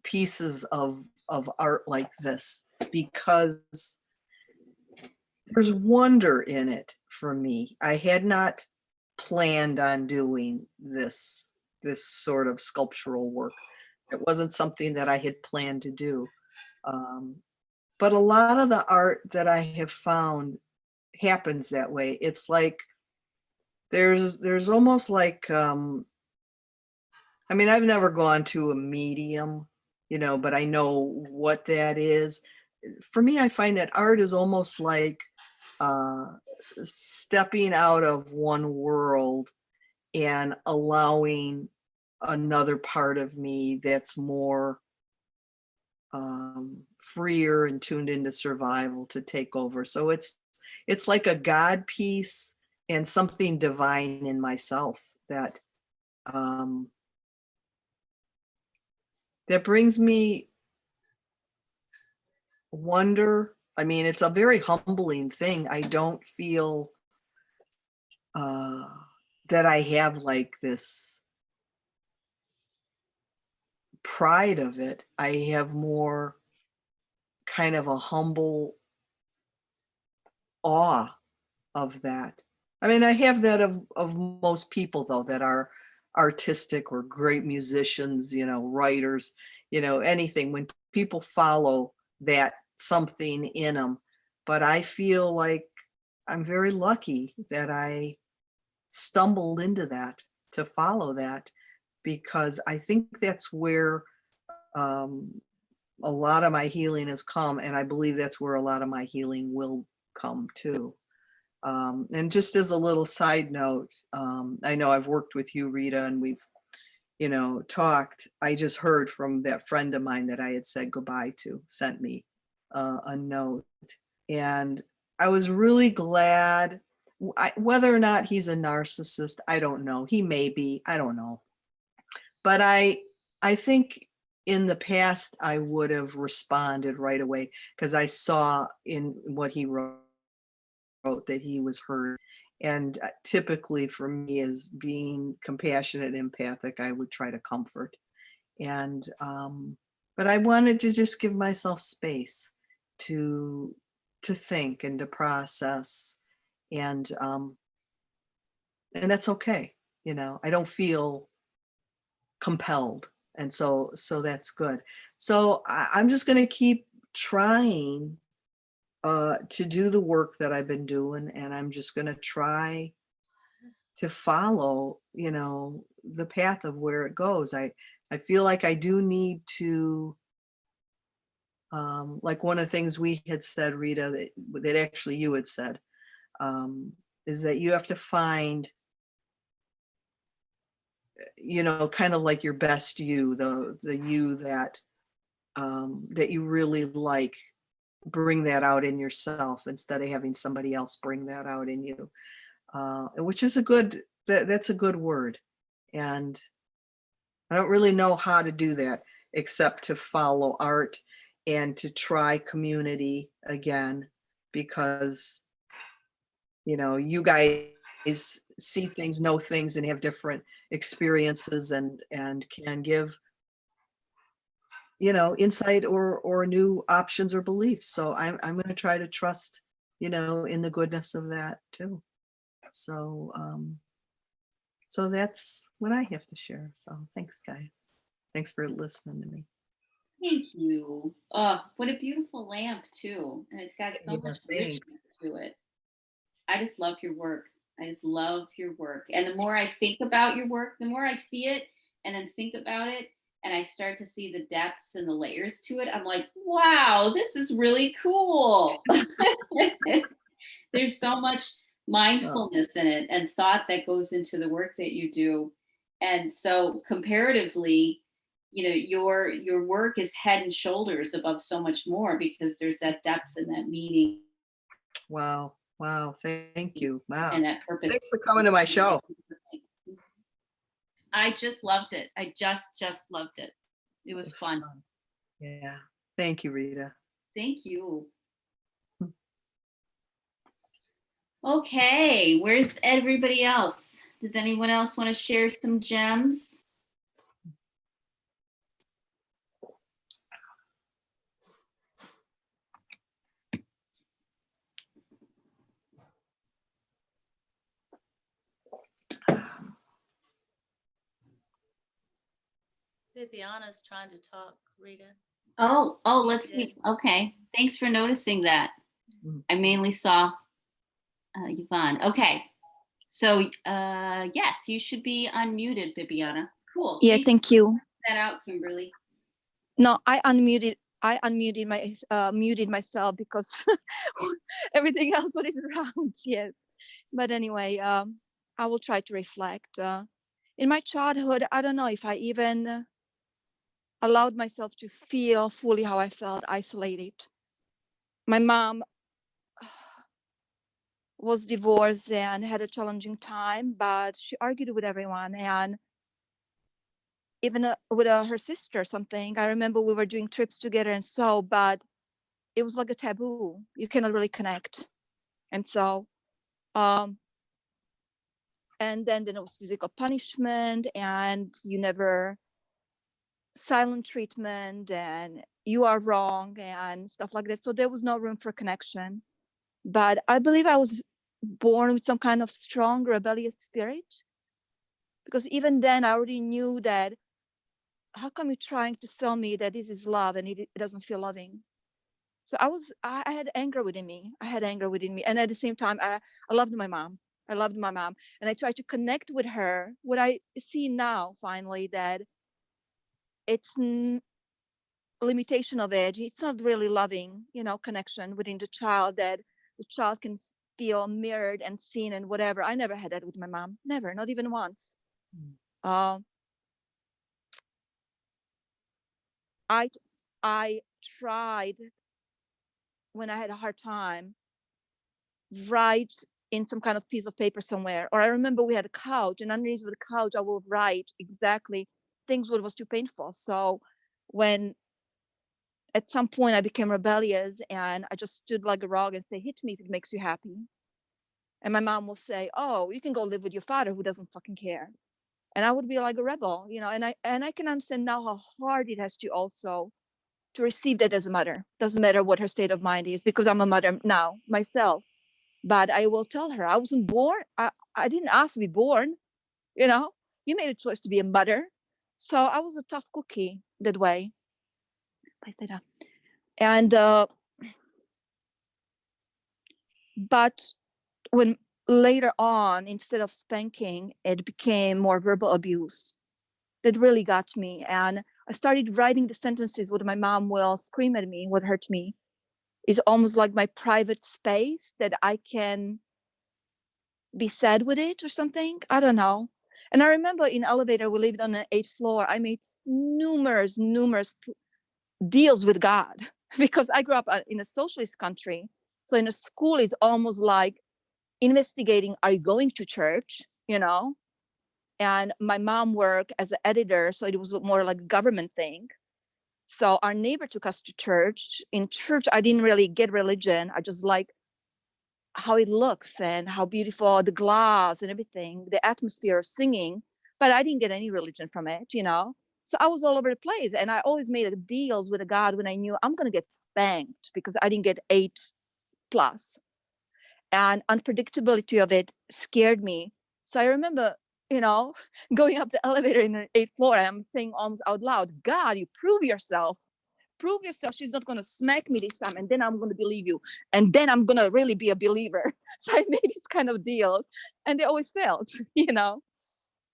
pieces of art like this because there's wonder in it for me. I had not planned on doing this sort of sculptural work. It wasn't something that I had planned to do. But a lot of the art that I have found happens that way. It's like there's almost like I've never gone to a medium, but I know what that is. For me, I find that art is almost like stepping out of one world and allowing another part of me that's more freer and tuned into survival to take over. So it's like a God piece and something divine in myself that that brings me wonder. I mean, it's a very humbling thing. I don't feel that I have like this pride of it. I have more kind of a humble awe of that. I mean, I have that of most people though that are artistic or great musicians, writers, anything, when people follow that something in them. But I feel like I'm very lucky that I stumbled into that to follow that, because I think that's where a lot of my healing has come, and I believe that's where a lot of my healing will come too. And just as a little side note, I know I've worked with you, Rita, and we've, talked. I just heard from that friend of mine that I had said goodbye to, sent me a note. And I was really glad. Whether or not he's a narcissist, I don't know. He may be, I don't know. But I think in the past, I would have responded right away, because I saw in what he wrote that he was hurt. And typically for me, as being compassionate, empathic, I would try to comfort. And, but I wanted to just give myself space to think and to process. And that's okay. I don't feel compelled. And so that's good. So I'm just going to keep trying to do the work that I've been doing, and I'm just going to try to follow, the path of where it goes. I feel like I do need to, like one of the things we had said, Rita, that actually you had said, is that you have to find, kind of like your best you, the you that that you really like, bring that out in yourself instead of having somebody else bring that out in you, which is that's a good word. And I don't really know how to do that except to follow art and to try community again, because you guys see things, know things, and have different experiences, and can give insight or new options or beliefs. So I'm going to try to trust in the goodness of that too. So so that's what I have to share. So thanks, guys. Thanks for listening to me. Thank you. Oh, what a beautiful lamp too. And it's got so Yeah, much thanks. richness to it. I just love your work. I just love your work. And the more I think about your work, the more I see it and then think about it, and I start to see the depths and the layers to it, I'm like, wow, this is really cool. There's so much mindfulness in it and thought that goes into the work that you do. And so comparatively, your work is head and shoulders above so much more, because there's that depth and that meaning. Wow. Thank you. Wow. And that purpose. Thanks for coming to my show. I just loved it. I just loved it. It was fun. Yeah. Thank you, Rita. Thank you. Okay, where's everybody else? Does anyone else want to share some gems? Viviana's trying to talk, Rita. Oh, let's see. Okay, thanks for noticing that. I mainly saw Yvonne. Okay, so yes, you should be unmuted, Bibiana. Cool. Yeah, thank you. That out, Kimberly. No, I unmuted muted myself because everything else what is around. Yes, but anyway, I will try to reflect. In my childhood, I don't know if I even allowed myself to feel fully how I felt isolated. My mom was divorced and had a challenging time, but she argued with everyone, and even with her sister, something. I remember we were doing trips together and so, but it was like a taboo. You cannot really connect. And so, and then there was physical punishment, and you never silent treatment, and you are wrong and stuff like that. So there was no room for connection. But I believe I was born with some kind of strong rebellious spirit, because even then I already knew that how come you're trying to tell me that this is love and it doesn't feel loving? So I had anger within me. And at the same time, I loved my mom. I loved my mom. And I tried to connect with her. What I see now, finally, that it's limitation of age. It's not really loving, connection within the child, that the child can feel mirrored and seen and whatever. I never had that with my mom. Never, not even once. Uh, I tried, when I had a hard time, write in some kind of piece of paper somewhere. Or I remember we had a couch, and underneath the couch I would write exactly things what was too painful. So when at some point I became rebellious, and I just stood like a rock and say, hit me if it makes you happy. And my mom will say, oh, you can go live with your father who doesn't fucking care. And I would be like a rebel, and I can understand now how hard it has to also to receive that as a mother. Doesn't matter what her state of mind is, because I'm a mother now myself. But I will tell her, I wasn't born. I didn't ask to be born. You made a choice to be a mother. So I was a tough cookie that way. And but when later on, instead of spanking, it became more verbal abuse. That really got me. And I started writing the sentences what my mom will scream at me, what hurt me. It's almost like my private space that I can be sad with it or something. I don't know. And I remember in elevator, we lived on the 8th floor. I made numerous deals with God because I grew up in a socialist country. So in a school, it's almost like investigating, are you going to church? And my mom worked as an editor, so it was more like a government thing. So our neighbor took us to church. In church, I didn't really get religion. I just like how it looks and how beautiful the glass and everything, the atmosphere of singing. But I didn't get any religion from it, So I was all over the place. And I always made deals with a God when I knew I'm going to get spanked because I didn't get 8+. And unpredictability of it scared me. So I remember, going up the elevator in the 8th floor, I'm saying almost out loud, God, you prove yourself. Prove yourself. She's not going to smack me this time. And then I'm going to believe you. And then I'm going to really be a believer. So I made this kind of deal. And they always failed,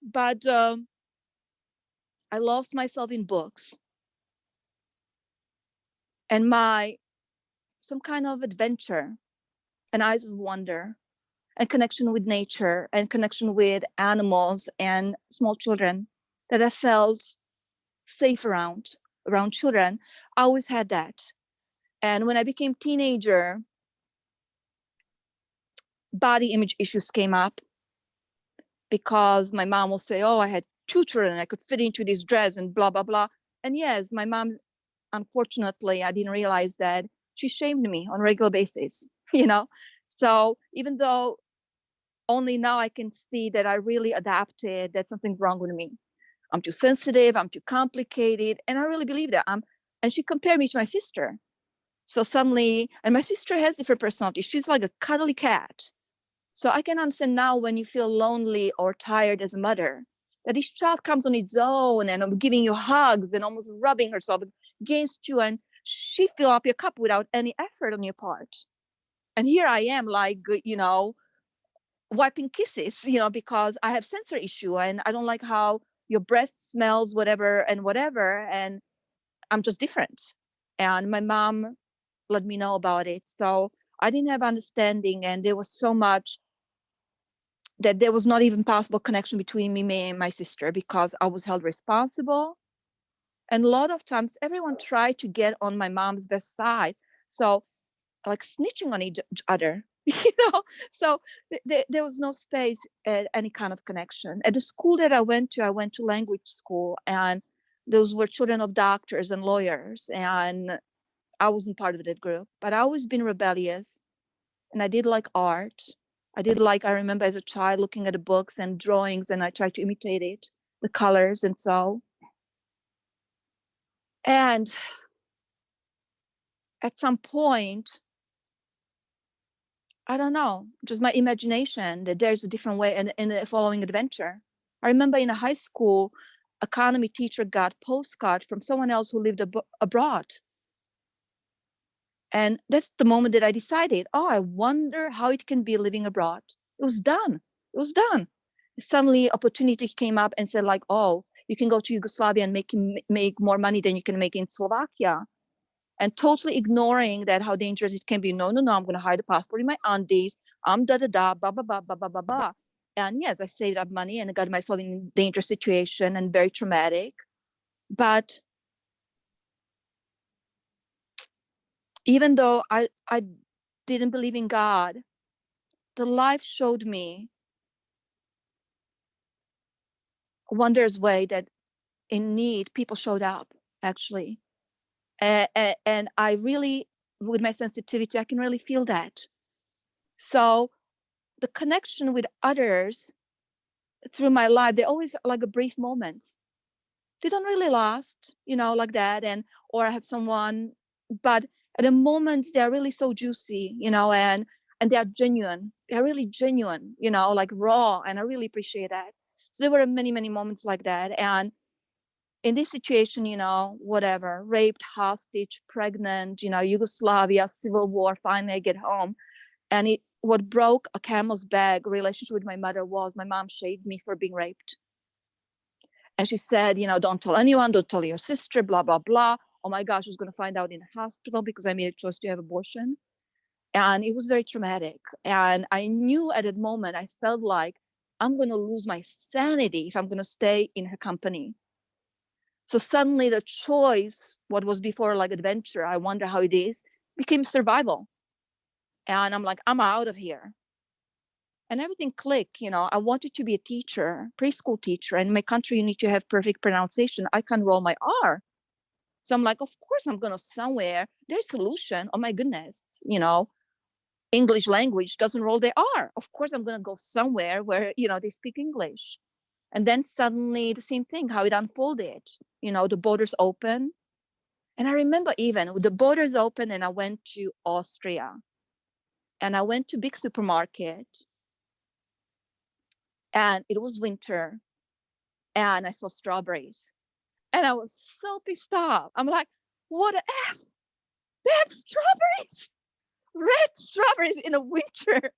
But I lost myself in books. And some kind of adventure and eyes of wonder and connection with nature and connection with animals and small children that I felt safe around children. I always had that. And when I became teenager, body image issues came up because my mom will say, oh, I had 2 children, I could fit into this dress and blah, blah, blah. And yes, my mom, unfortunately, I didn't realize that she shamed me on a regular basis, So even though only now I can see that I really adapted, that something's wrong with me. I'm too sensitive, I'm too complicated. And I really believe that. And she compared me to my sister. So suddenly, and my sister has different personalities. She's like a cuddly cat. So I can understand now when you feel lonely or tired as a mother, that this child comes on its own and I'm giving you hugs and almost rubbing herself against you. And she fill up your cup without any effort on your part. And here I am like, wiping kisses, because I have sensor issue and I don't like how your breast smells, whatever. And I'm just different. And my mom let me know about it. So I didn't have understanding, and there was so much that there was not even possible connection between me and my sister because I was held responsible. And a lot of times everyone tried to get on my mom's best side. So like snitching on each other, so there was no space at any kind of connection. At the school that I went to language school, and those were children of doctors and lawyers, and I wasn't part of that group. But I always been rebellious, and I did like art. I remember as a child looking at the books and drawings, and I tried to imitate it, the colors and so. And at some point, I don't know, just my imagination that there's a different way in the following adventure. I remember in a high school, economy teacher got postcard from someone else who lived abroad. And that's the moment that I decided, oh, I wonder how it can be living abroad. It was done. It was done. Suddenly opportunity came up and said like, oh, you can go to Yugoslavia and make more money than you can make in Slovakia. And totally ignoring that how dangerous it can be. No, I'm going to hide a passport in my undies. I'm da-da-da, ba. And yes, I saved up money and got myself in a dangerous situation and very traumatic. But even though I didn't believe in God, the life showed me a wondrous way that in need, people showed up, actually. And I really, with my sensitivity, I can really feel that. So the connection with others through my life, they're always like a brief moments. They don't really last, like that. Or I have someone, but at the moments they're really so juicy, and they are genuine. They're really genuine, like raw. And I really appreciate that. So there were many, many moments like that. And in this situation, whatever, raped, hostage, pregnant, Yugoslavia, civil war, finally I get home. And what broke a camel's back relationship with my mother was my mom shamed me for being raped. And she said, don't tell anyone, don't tell your sister, blah, blah, blah. Oh my gosh, I was going to find out in the hospital because I made a choice to have abortion. And it was very traumatic. And I knew at that moment, I felt like I'm going to lose my sanity if I'm going to stay in her company. So suddenly the choice, what was before like adventure, I wonder how it is, became survival. And I'm like, I'm out of here. And everything clicked, I wanted to be a teacher, preschool teacher. And in my country, you need to have perfect pronunciation. I can't roll my R. So I'm like, of course I'm going to somewhere. There's solution. Oh my goodness, English language doesn't roll the R. Of course I'm going to go somewhere where, they speak English. And then suddenly the same thing, how it unfolded, the borders open. And I remember even the borders open and I went to Austria and I went to big supermarket and it was winter and I saw strawberries and I was so pissed off. I'm like, what the F? They have strawberries, red strawberries in the winter.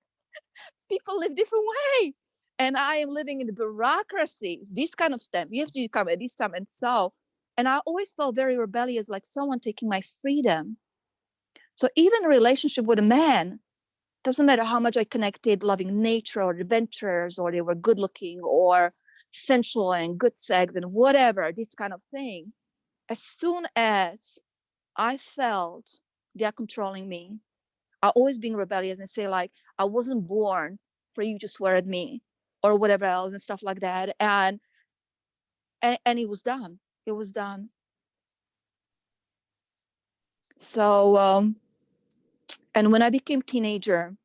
People live different way. And I am living in the bureaucracy, this kind of stuff. You have to come at this time. And I always felt very rebellious, like someone taking my freedom. So even a relationship with a man, doesn't matter how much I connected, loving nature or adventures, or they were good looking or sensual and good sex and whatever, this kind of thing. As soon as I felt they are controlling me, I always being rebellious and say like, I wasn't born for you to swear at me or whatever else and stuff like that. And it was done. It was done. So, and when I became teenager,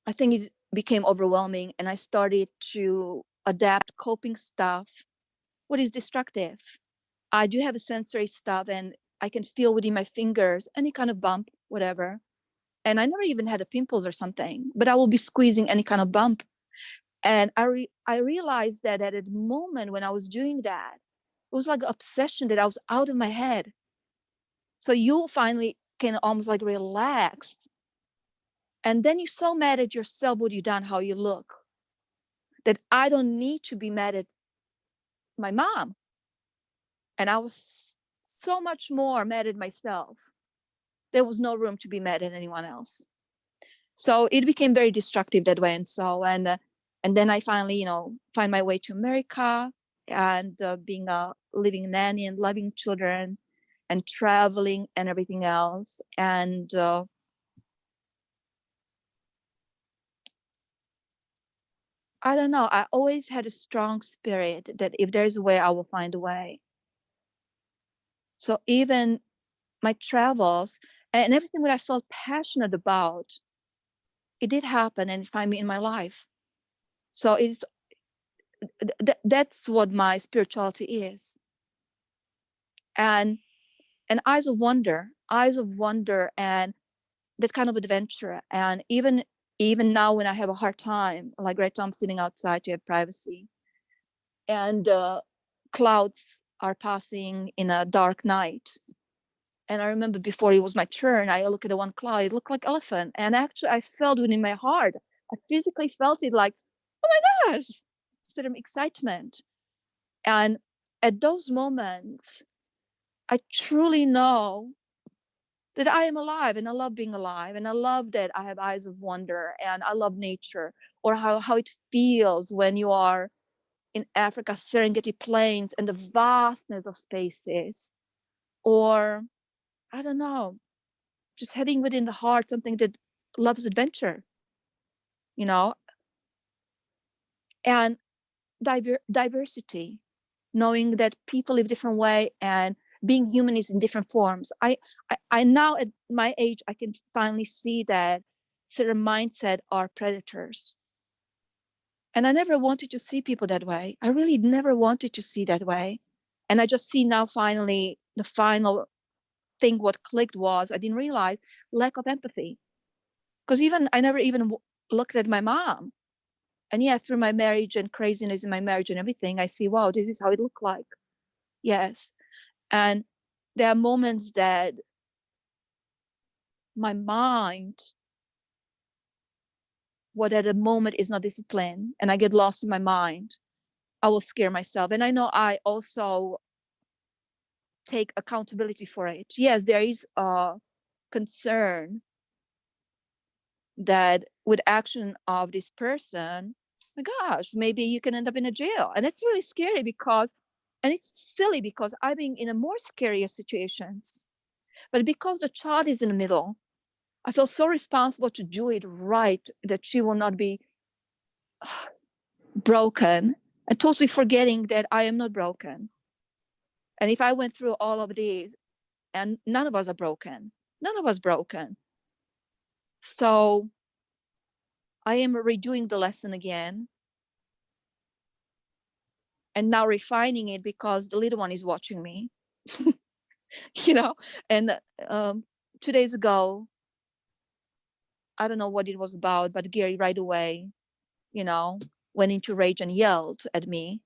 I think it became overwhelming and I started to adapt coping stuff. What is destructive? I do have a sensory stuff and I can feel within my fingers, any kind of bump, whatever. And I never even had a pimples or something, but I will be squeezing any kind of bump. And I realized that at the moment when I was doing that, it was like an obsession that I was out of my head. So you finally can almost like relax. And then you're so mad at yourself, what you done, how you look, that I don't need to be mad at my mom. And I was so much more mad at myself. There was no room to be mad at anyone else. So it became very destructive that way. And then I finally, find my way to America and being a living nanny and loving children and traveling and everything else. And I don't know, I always had a strong spirit that if there's a way, I will find a way. So even my travels and everything that I felt passionate about, it did happen and find me in my life. So it's that's what my spirituality is. And eyes of wonder and that kind of adventure. And even now when I have a hard time, like right now I'm sitting outside to have privacy and clouds are passing in a dark night. And I remember before it was my turn, I look at the one cloud, it looked like elephant. And actually I felt within my heart, I physically felt it like, oh my gosh, sort of excitement. And at those moments, I truly know that I am alive, and I love being alive, and I love that I have eyes of wonder, and I love nature, or how it feels when you are in Africa, Serengeti Plains, and the vastness of spaces, or I don't know, just having within the heart something that loves adventure, you know, and diversity, knowing that people live different way and being human is in different forms. I now at my age, I can finally see that certain mindset are predators. And I never wanted to see people that way. I really never wanted to see that way. And I just see now finally the final thing, what clicked was I didn't realize lack of empathy. Because even I never even looked at my mom. And yeah, through my marriage and craziness in my marriage and everything, I see, wow, this is how it looked like. Yes. And there are moments that my mind, what at a moment is not disciplined, and I get lost in my mind, I will scare myself. And I know I also take accountability for it. Yes, there is a concern that with action of this person, my gosh, maybe you can end up in a jail. And it's really scary because, and it's silly because I've been in a more scarier situations. But because the child is in the middle, I feel so responsible to do it right that she will not be broken, and totally forgetting that I am not broken. And if I went through all of these, and none of us are broken, none of us broken. So I am redoing the lesson again, and now refining it because the little one is watching me. You know, and 2 days ago, I don't know what it was about, but Gary right away, you know, went into rage and yelled at me.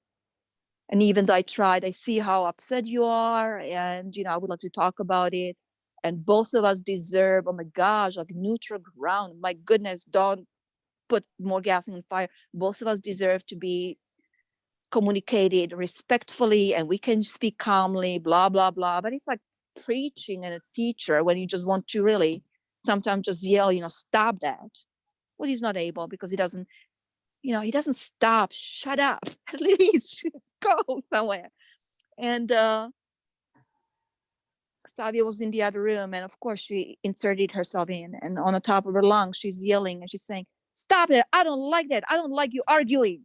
And even though I tried, I see how upset you are, and you know, I would like to talk about it. And both of us deserve, oh my gosh, like neutral ground. My goodness, don't put more gas in the fire. Both of us deserve to be communicated respectfully, and we can speak calmly, blah, blah, blah. But it's like preaching and a teacher when you just want to really sometimes just yell, you know, stop that. Well, he's not able because he doesn't, you know, he doesn't stop. Shut up. At least go somewhere. And Savia was in the other room, and of course she inserted herself in, and on the top of her lungs she's yelling and she's saying, stop it, I don't like that, I don't like you arguing.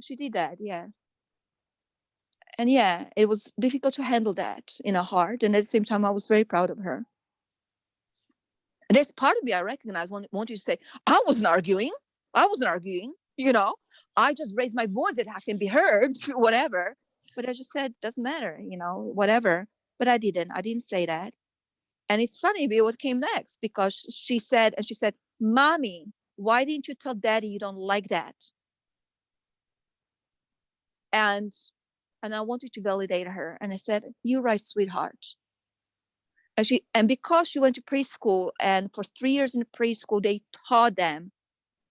She did that, yeah. And yeah, it was difficult to handle that in her heart, and at the same time I was very proud of her. And there's part of me I recognize want you to say, I wasn't arguing, you know, I just raised my voice that I can be heard, whatever. But I just said, doesn't matter, you know, whatever. But I didn't say that. And it's funny what came next, because she said, Mommy, why didn't you tell Daddy you don't like that? And I wanted to validate her. And I said, you're right, sweetheart. And because she went to preschool, and for 3 years in preschool, they taught them,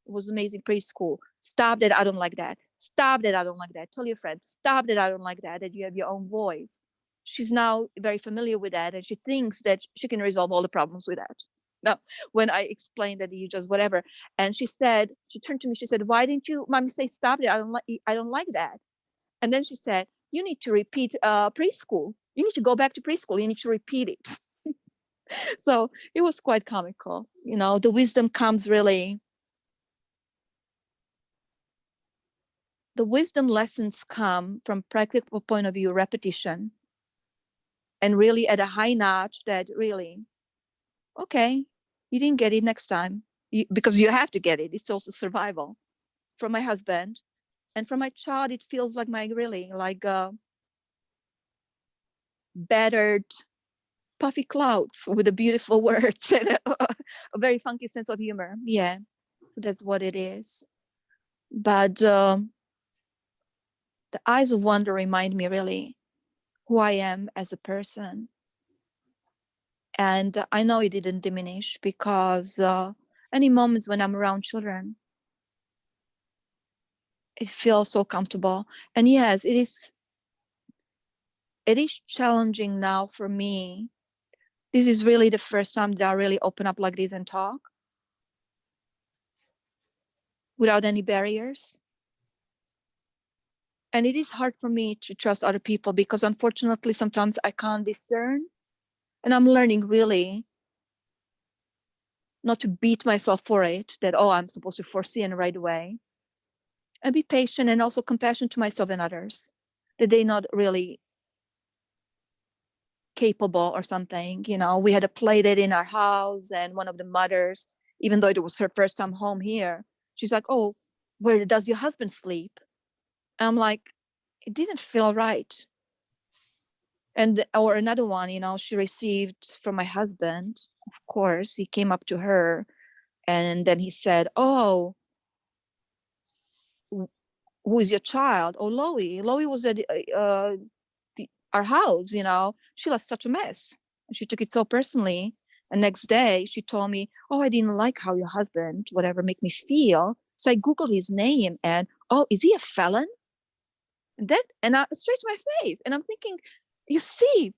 it was amazing preschool. Stop that, I don't like that. Stop that, I don't like that. Tell your friends, stop that, I don't like that you have your own voice. She's now very familiar with that, and she thinks that she can resolve all the problems with that. Now, when I explained that you just whatever, and she turned to me, she said, why didn't you, Mommy, say stop it? I don't like that. And then she said, you need to repeat preschool. You need to go back to preschool. You need to repeat it. So it was quite comical. You know, the wisdom comes really, the wisdom lessons come from practical point of view, repetition, and really at a high notch that really, okay, you didn't get it next time, because you have to get it. It's also survival. From my husband and from my child, it feels like battered puffy clouds with a beautiful words and a very funky sense of humor. Yeah, so that's what it is. But the eyes of wonder remind me really who I am as a person. And I know it didn't diminish because, and any moments when I'm around children, it feels so comfortable. And yes, it is challenging now for me. This is really the first time that I really open up like this and talk without any barriers. And it is hard for me to trust other people because unfortunately, sometimes I can't discern. And I'm learning really not to beat myself for it, that, oh, I'm supposed to foresee in the right way. And be patient and also compassion to myself and others, that they're not really capable or something. You know, we had a play date in our house, and one of the mothers, even though it was her first time home here, she's like, oh, where does your husband sleep? I'm like, it didn't feel right. And or another one, you know, she received from my husband, of course, he came up to her and then he said, oh, who is your child? Oh, Loie. Loie was at our house, you know, she left such a mess. And she took it so personally. And next day she told me, oh, I didn't like how your husband, whatever, make me feel. So I Googled his name and, oh, is he a felon? And I straight to my face. And I'm thinking, you see,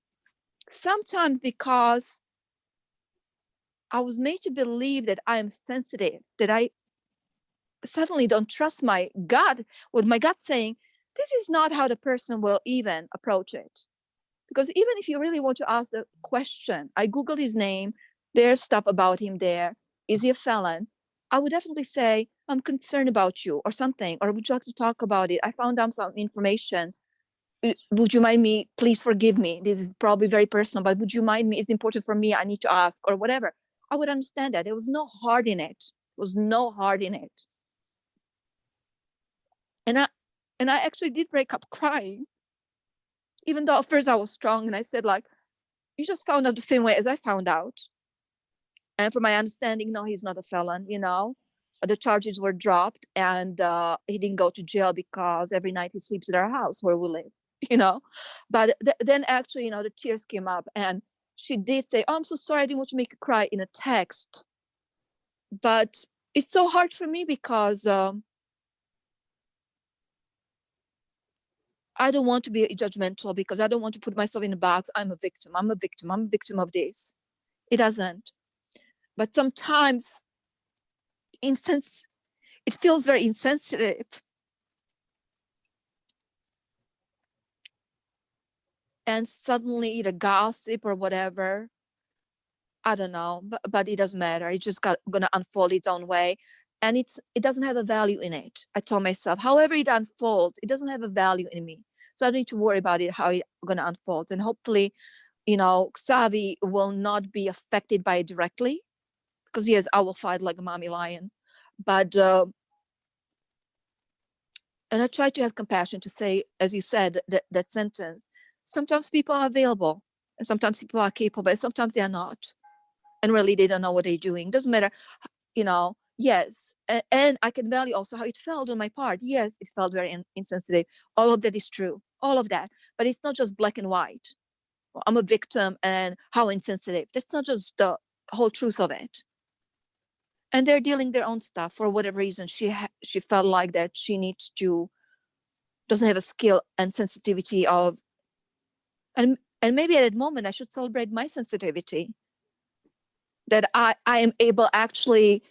sometimes because I was made to believe that I am sensitive, that I suddenly don't trust my gut, with my gut saying, this is not how the person will even approach it. Because even if you really want to ask the question, I Googled his name, there's stuff about him there. Is he a felon? I would definitely say, I'm concerned about you or something, or would you like to talk about it? I found out some information. Would you mind me? Please forgive me. This is probably very personal, but would you mind me? It's important for me. I need to ask or whatever. I would understand that. There was no heart in it. There was no heart in it. And I actually did break up crying, even though at first I was strong and I said, like, you just found out the same way as I found out. And from my understanding, no, he's not a felon, you know. The charges were dropped and he didn't go to jail because every night he sleeps at our house where we live, you know. But then actually, you know, the tears came up and she did say, oh, I'm so sorry, I didn't want to make you cry in a text. But it's so hard for me because I don't want to be judgmental, because I don't want to put myself in a box. I'm a victim. I'm a victim. I'm a victim of this. It doesn't. But sometimes it feels very insensitive. And suddenly the gossip or whatever, I don't know, but it doesn't matter. It just gonna unfold its own way. And it doesn't have a value in it. I told myself, however it unfolds, it doesn't have a value in me. So I don't need to worry about it, how it's gonna unfold. And hopefully, you know, Xavi will not be affected by it directly, because yes, I will fight like a mommy lion. But and I try to have compassion to say, as you said, that sentence. Sometimes people are available, and sometimes people are capable, and sometimes they are not. And really, they don't know what they're doing. Doesn't matter, you know. Yes, and I can value also how it felt on my part. Yes, it felt very insensitive. All of that is true, all of that. But it's not just black and white. I'm a victim, and how insensitive. That's not just the whole truth of it. And they're dealing their own stuff for whatever reason. She felt like that she needs to, doesn't have a skill and sensitivity of, and maybe at that moment I should celebrate my sensitivity, that I am able actually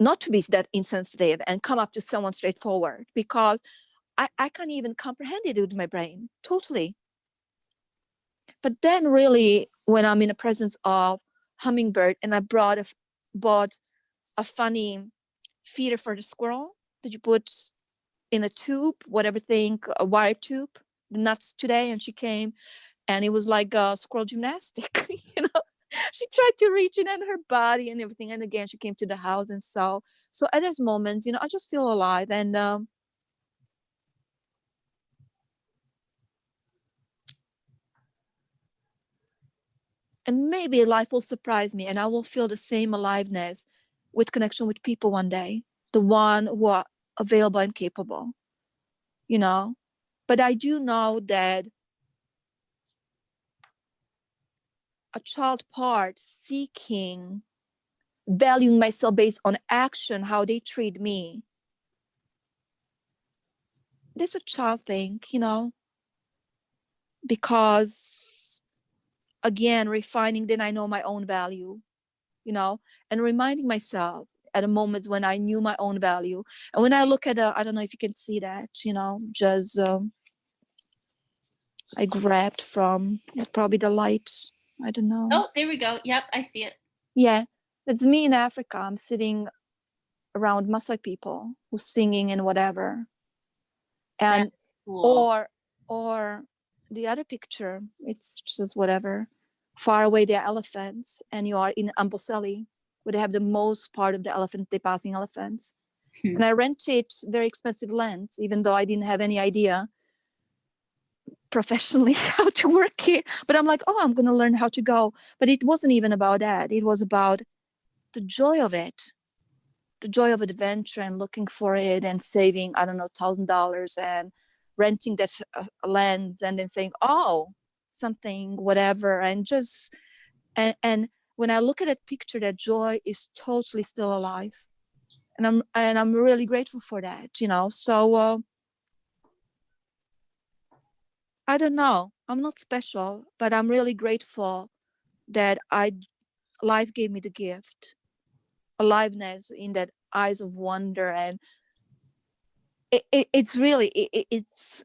not to be that insensitive and come up to someone straightforward, because I can't even comprehend it with my brain totally. But then really, when I'm in the presence of hummingbird and I bought a funny feeder for the squirrel that you put in a tube, whatever thing, a wire tube, the nuts today, and she came and it was like a squirrel gymnastic, you know. She tried to reach it in her body and everything, and again she came to the house. And so at those moments, you know, I just feel alive. And maybe life will surprise me and I will feel the same aliveness with connection with people one day, the one who are available and capable, you know. But I do know that a child part seeking, valuing myself based on action, how they treat me. That's a child thing, because again, refining, then I know my own value, and reminding myself at the moments when I knew my own value. And when I look at I don't know if you can see that, just I grabbed from probably the light. I don't know. Oh, there we go. Yep, I see it. Yeah, that's me in Africa. I'm sitting around Maasai people who's singing and whatever. And cool. or the other picture, it's just whatever. Far away there are elephants, and you are in Amboseli, where they have the most part of the elephant, they passing elephants. And I rented very expensive lands, even though I didn't have any idea professionally how to work it. But I'm like, I'm going to learn how to go. But it wasn't even about that. It was about the joy of it, the joy of adventure and looking for it and saving, I don't know, $1,000 and renting that land and then saying, something, whatever. And just, and when I look at that picture, that joy is totally still alive. And I'm really grateful for that, so I don't know, I'm not special, but I'm really grateful that life gave me the gift, aliveness in that eyes of wonder. And it's really, it's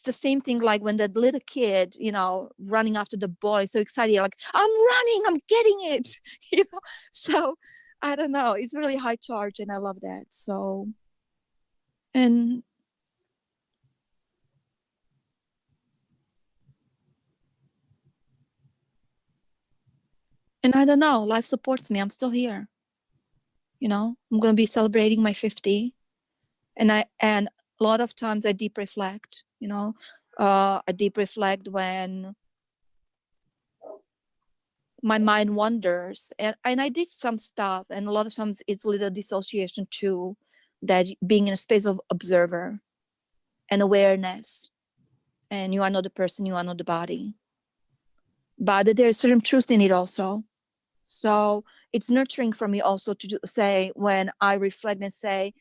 the same thing like when that little kid, running after the boy, so excited, like, I'm running, I'm getting it, so I don't know, it's really high charge and I love that. So, and I don't know, life supports me, I'm still here, I'm going to be celebrating my 50, and a lot of times I deep reflect, I deep reflect when my mind wanders, and I did some stuff, and a lot of times it's a little dissociation too, that being in a space of observer and awareness, and you are not the person, you are not the body, but there's certain truth in it also. So it's nurturing for me also to say, when I reflect and say,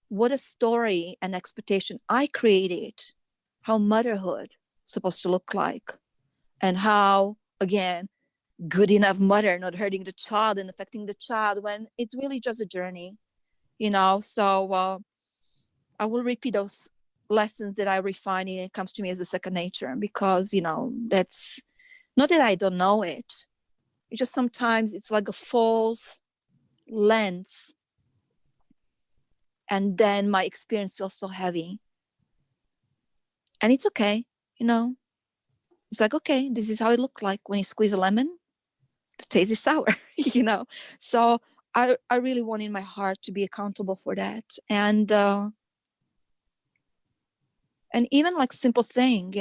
what a story and expectation I created, how motherhood is supposed to look like, and how, again, good enough mother, not hurting the child and affecting the child, when it's really just a journey, so I will repeat those lessons that I refine, and it comes to me as a second nature, because that's not that I don't know it, it's just sometimes it's like a false lens, and then my experience feels so heavy, and it's okay, it's like, okay, this is how it looks like when you squeeze a lemon, the taste is sour, so I really want in my heart to be accountable for that. And even like simple thing,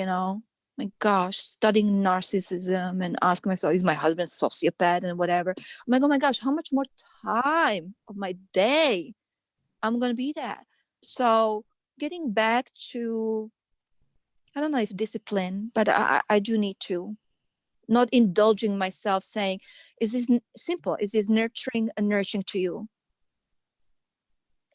my gosh, studying narcissism and asking myself, is my husband sociopath and whatever, I'm like, oh my gosh, how much more time of my day I'm going to be that. So getting back to, I don't know if discipline, but I do need to, not indulging myself saying, is this simple? Is this nurturing and nourishing to you?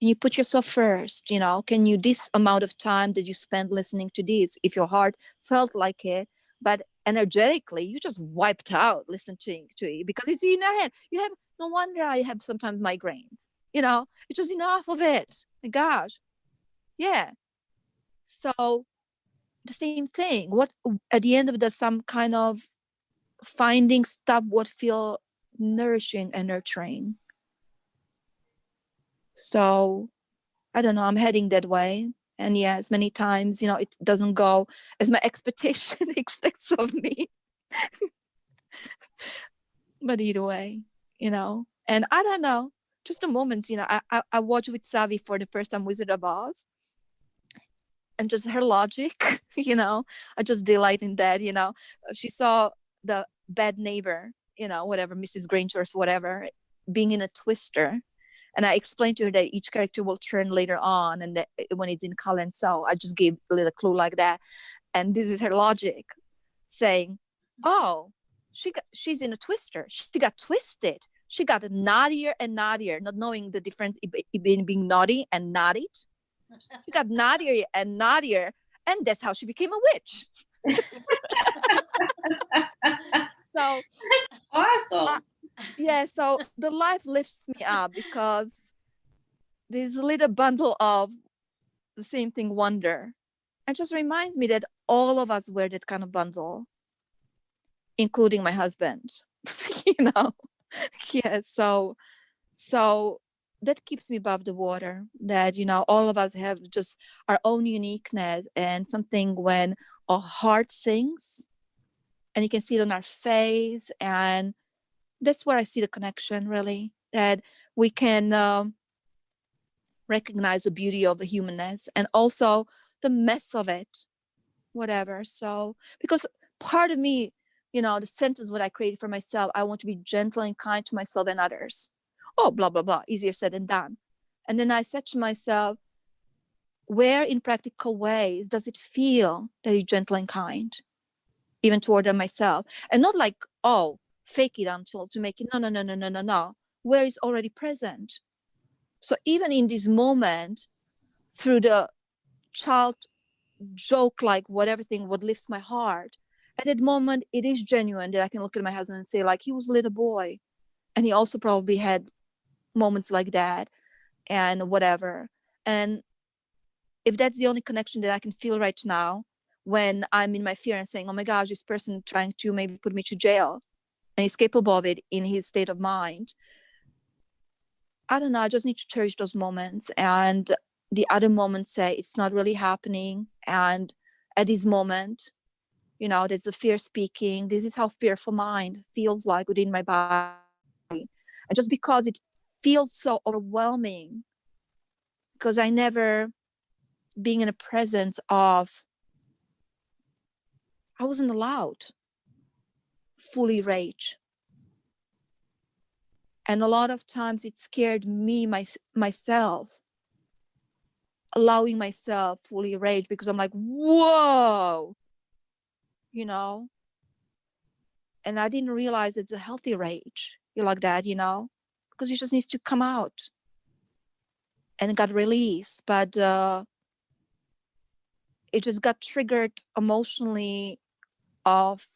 And you put yourself first, can you, this amount of time that you spend listening to this, if your heart felt like it, but energetically, you just wiped out listening to it because it's in your head. You have, no wonder I have sometimes migraines, it's just enough of it. My gosh. Yeah. So the same thing, what at the end of the, some kind of finding stuff what feel nourishing and nurturing. So I don't know, I'm heading that way. And yes, many times, it doesn't go as my expectation expects of me. But either way, and I don't know, just the moments, I watched with Savi for the first time Wizard of Oz, and just her logic, I just delight in that, she saw the bad neighbor, whatever, Mrs. Granger or whatever, being in a twister. And I explained to her that each character will turn later on, and that when it's in color. And so I just gave a little clue like that. And this is her logic saying, oh, she's in a twister. She got twisted. She got naughtier and naughtier, not knowing the difference between being naughty and naughty. She got naughtier and naughtier, and that's how she became a witch. So awesome. Yeah, so the life lifts me up because there's a little bundle of the same thing, wonder. And just reminds me that all of us wear that kind of bundle, including my husband. you know yeah, so that keeps me above the water, that all of us have just our own uniqueness, and something when our heart sings and you can see it on our face, and that's where I see the connection, really, that we can recognize the beauty of the humanness and also the mess of it, whatever. So because part of me, the sentence what I created for myself, I want to be gentle and kind to myself and others. Oh, blah, blah, blah, easier said than done. And then I said to myself, where in practical ways does it feel that you're gentle and kind, even toward myself? And not like, oh, fake it until to make it, no. Where is already present. So even in this moment, through the child joke, like whatever thing, what lifts my heart, at that moment, it is genuine that I can look at my husband and say, like, he was a little boy. And he also probably had moments like that and whatever. And if that's the only connection that I can feel right now, when I'm in my fear and saying, oh my gosh, this person trying to maybe put me to jail, and he's capable of it in his state of mind, I don't know, I just need to cherish those moments. And the other moments say it's not really happening. And at this moment, there's the fear speaking. This is how fearful mind feels like within my body. And just because it feels so overwhelming, because I never being in a presence of, I wasn't allowed fully rage. And a lot of times it scared me, myself, allowing myself fully rage, because I'm like, whoa, and I didn't realize it's a healthy rage. You're like that, because it just needs to come out and it got released. But it just got triggered emotionally of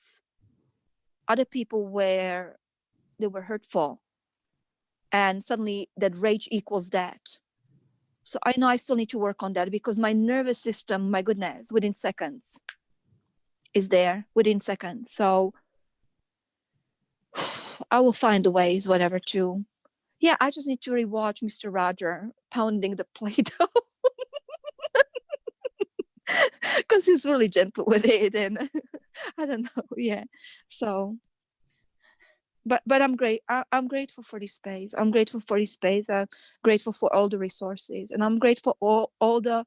other people where they were hurtful. And suddenly that rage equals that. So I know I still need to work on that, because my nervous system, my goodness, within seconds is there, within seconds. So I will find the ways, whatever, to, yeah, I just need to rewatch Mr. Roger pounding the Play-Doh. Because he's really gentle with it, and I don't know, yeah. So, but I'm great. I'm grateful for this space. I'm grateful for this space. I'm grateful for all the resources, and I'm grateful for all the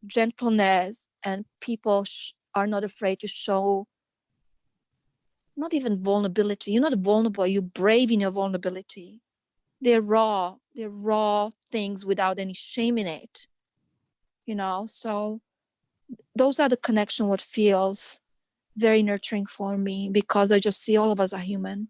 gentleness, and people are not afraid to show, not even vulnerability. You're not vulnerable. You're brave in your vulnerability. They're raw things without any shame in it. So those are the connection what feels very nurturing for me, because I just see all of us are human.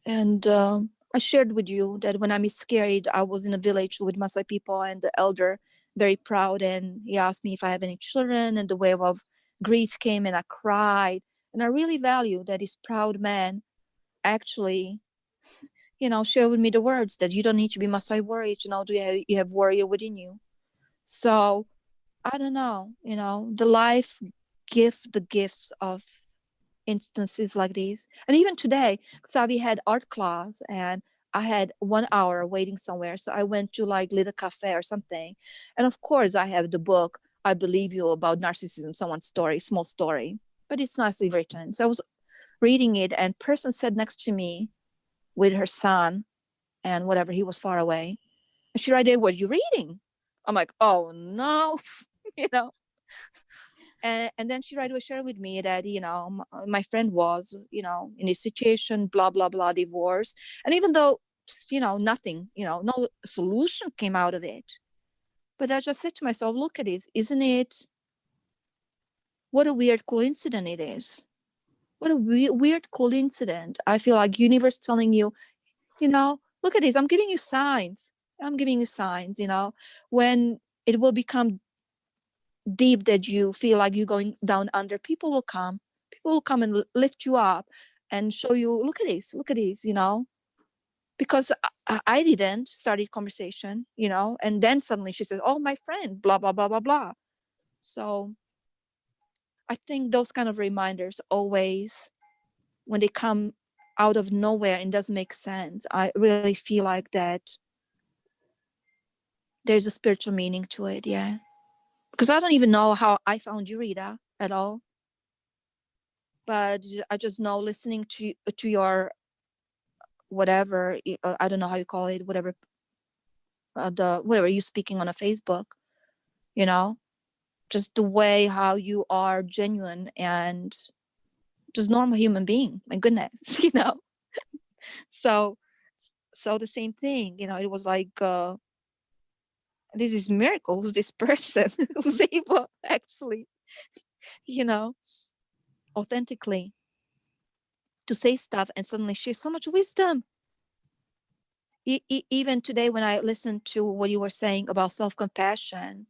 And I shared with you that when I miscarried, I was in a village with Maasai people, and the elder, very proud, and he asked me if I have any children, and the wave of grief came and I cried. And I really value that this proud man actually, share with me the words that you don't need to be Maasai warrior to know you have warrior within you. So I don't know, the life the gifts of instances like these. And even today, Xavi had art class, and I had 1 hour waiting somewhere. So I went to like little cafe or something. And of course I have the book, I Believe You, about narcissism, someone's story, small story, but it's nicely written. So I was reading it, and person sat next to me with her son and whatever, he was far away. And she right there, what are you reading? I'm like, oh no, And then she right away shared with me that, my friend was, in a situation, blah, blah, blah, divorce. And even though, nothing, no solution came out of it. But I just said to myself, look at this, isn't it what a weird coincidence it is. What a weird coincidence. I feel like universe telling you, look at this. I'm giving you signs. I'm giving you signs, when it will become deep that you feel like you're going down under, people will come. People will come and lift you up and show you, look at this, because I didn't started conversation, and then suddenly she says, oh, my friend, blah, blah, blah, blah, blah. So I think those kind of reminders always, when they come out of nowhere and doesn't make sense, I really feel like that there's a spiritual meaning to it. Yeah. Because I don't even know how I found you, Rita, at all. But I just know listening to your whatever, I don't know how you call it, whatever, whatever you speaking on a Facebook, just the way how you are genuine and just normal human being. My goodness, So the same thing, it was like, this is miracle. Who's this person who's able actually, you know, authentically to say stuff and suddenly share so much wisdom. Even today, when I listened to what you were saying about self-compassion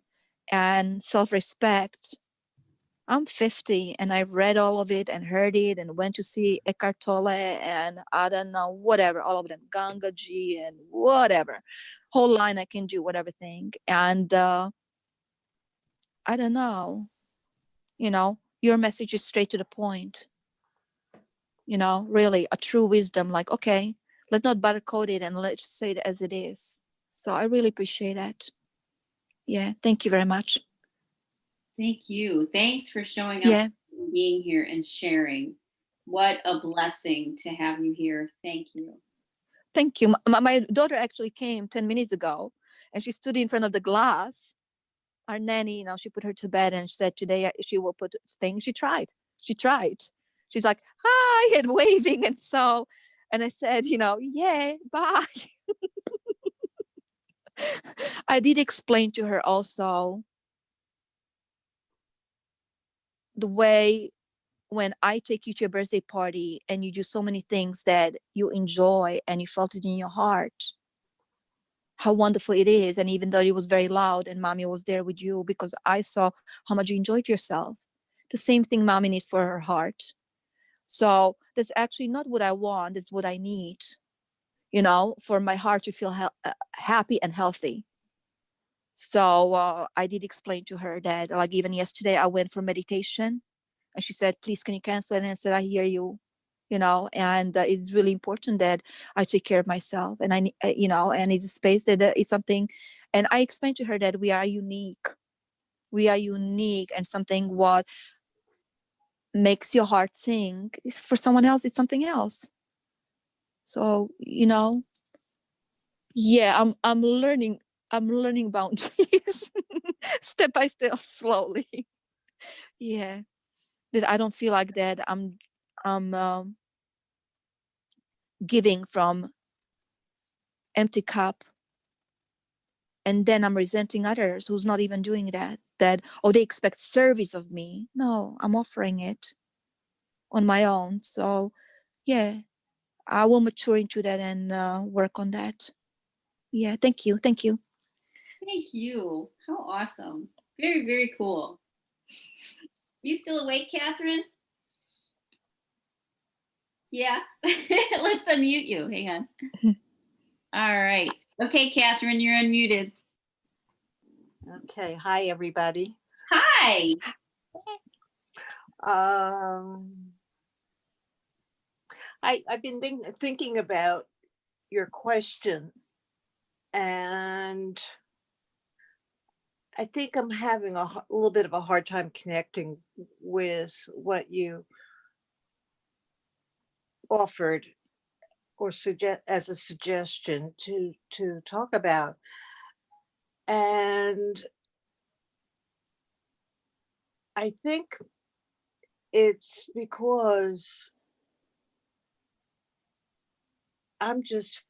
and self-respect, I'm 50 and I read all of it and heard it and went to see Eckhart Tolle and I don't know, whatever, all of them, Gangaji and whatever, whole line I can do, whatever thing. And I don't know, your message is straight to the point, really a true wisdom, like, okay, let's not buttercoat code it and let's say it as it is. So I really appreciate it. Yeah. Thank you very much. Thank you. Thanks for showing up, yeah, and being here and sharing. What a blessing to have you here. Thank you. Thank you. My daughter actually came 10 minutes ago and she stood in front of the glass. Our nanny, she put her to bed and she said today she will put things. She tried. She's like, hi, and waving. And I said, yeah, bye. I did explain to her also the way when I take you to a birthday party and you do so many things that you enjoy and you felt it in your heart, how wonderful it is. And even though it was very loud and mommy was there with you, because I saw how much you enjoyed yourself. The same thing mommy needs for her heart. So that's actually not what I want, it's what I need, for my heart to feel happy and healthy. So I did explain to her that, like, even yesterday I went for meditation and she said, please, can you cancel it? And I said, I hear you, and it's really important that I take care of myself. And and it's a space that it's something. And I explained to her that we are unique. We are unique, and something what makes your heart sing is for someone else, it's something else. So, yeah, I'm learning boundaries step by step, slowly. Yeah. That I don't feel like that I'm giving from empty cup and then I'm resenting others who's not even doing that they expect service of me. No, I'm offering it on my own. So yeah, I will mature into that and work on that. Yeah. Thank you. Thank you. How awesome. Very, very cool. You still awake, Catherine? Yeah. Let's unmute you. Hang on. All right. Okay, Catherine, you're unmuted. Okay. Hi, everybody. Hi. I've been thinking about your question, and I think I'm having a little bit of a hard time connecting with what you offered or suggest as a suggestion to talk about. And I think it's because I'm just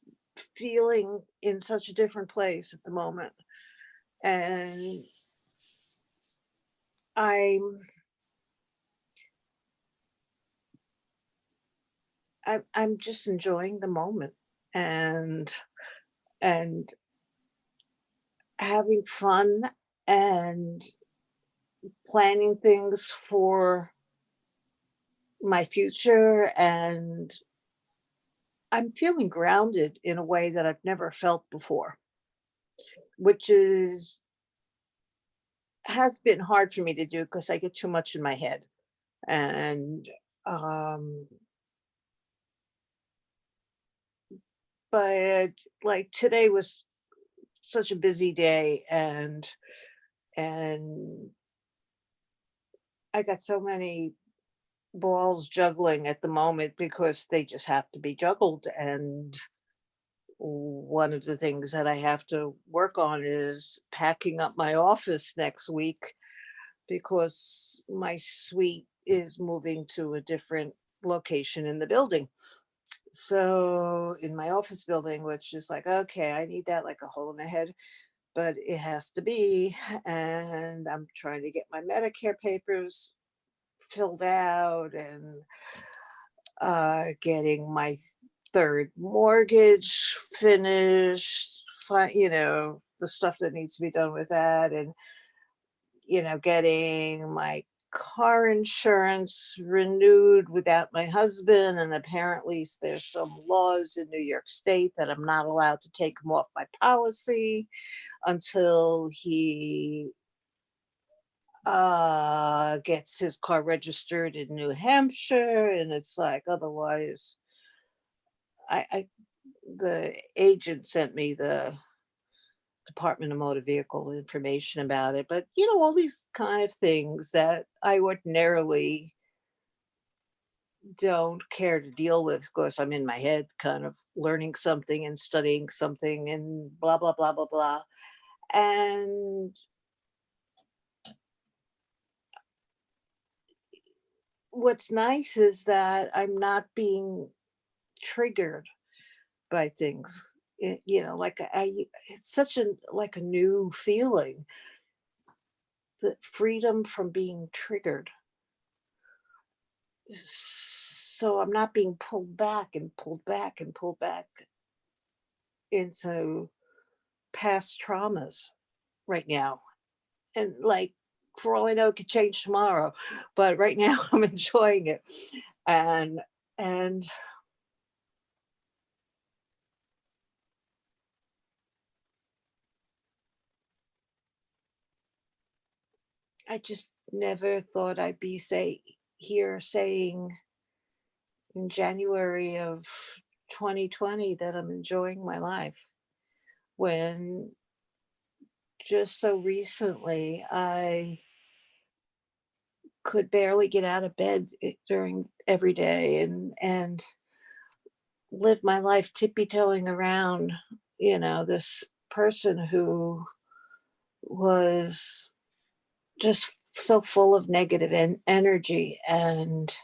feeling in such a different place at the moment. And I'm I'm just enjoying the moment and and having fun and planning things for my future, and I'm feeling grounded in a way that I've never felt before, which is has been hard for me to do because I get too much in my head. And um but like today was such a busy day, and I got so many balls juggling at the moment because they just have to be juggled. And one of the things that I have to work on is packing up my office next week because my suite is moving to a different location in the building. So in my office building, which is like, okay, I need that like a hole in the head, but it has to be. And I'm trying to get my Medicare papers filled out, and getting my third mortgage finished, the stuff that needs to be done with that, and getting my car insurance renewed without my husband. And apparently there's some laws in New York State that I'm not allowed to take him off my policy until he gets his car registered in New Hampshire. And it's like, otherwise I the agent sent me the Department of Motor Vehicle information about it. But all these kind of things that I ordinarily don't care to deal with because I'm in my head kind of learning something and studying something and blah blah blah blah blah. And what's nice is that I'm not being triggered by things. Like it's such a like a new feeling, the freedom from being triggered. So I'm not being pulled back and pulled back and pulled back into past traumas right now. And like, for all I know, it could change tomorrow. But right now I'm enjoying it. And I just never thought I'd be here saying in January of 2020 that I'm enjoying my life, when just so recently I could barely get out of bed during every day, and live my life tippy-toeing around this person who was just so full of negative energy. And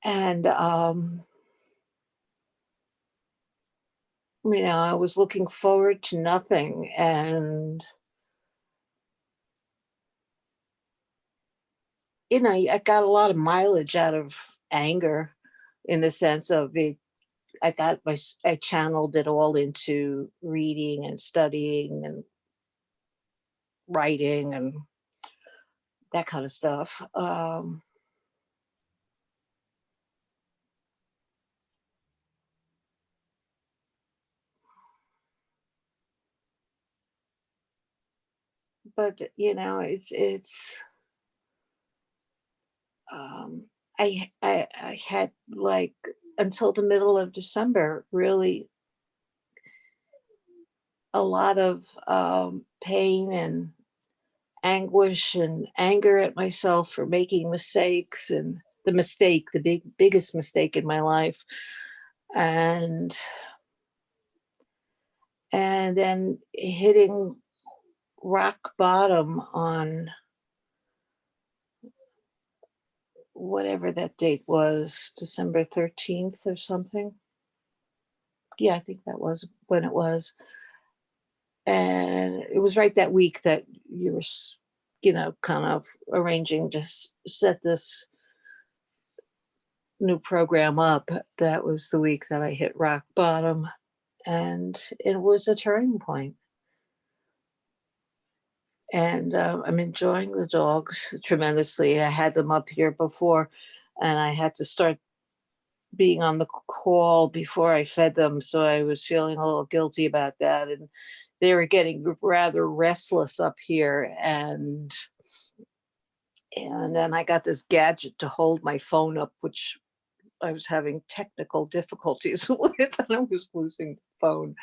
I was looking forward to nothing. And I got a lot of mileage out of anger, in the sense of it. I channeled it all into reading and studying and writing and that kind of stuff. But it's I had, like, until the middle of December, really a lot of pain and anguish and anger at myself for making mistakes, and the biggest mistake in my life. and and then hitting rock bottom on whatever that date was, December 13th or something. Yeah, I think that was when it was. And it was right that week that kind of arranging to set this new program up, that was the week that I hit rock bottom, and it was a turning point. And I'm enjoying the dogs tremendously. I had them up here before, and I had to start being on the call before I fed them, so I was feeling a little guilty about that. And they were getting rather restless up here, and then I got this gadget to hold my phone up, which I was having technical difficulties with, and I was losing the phone.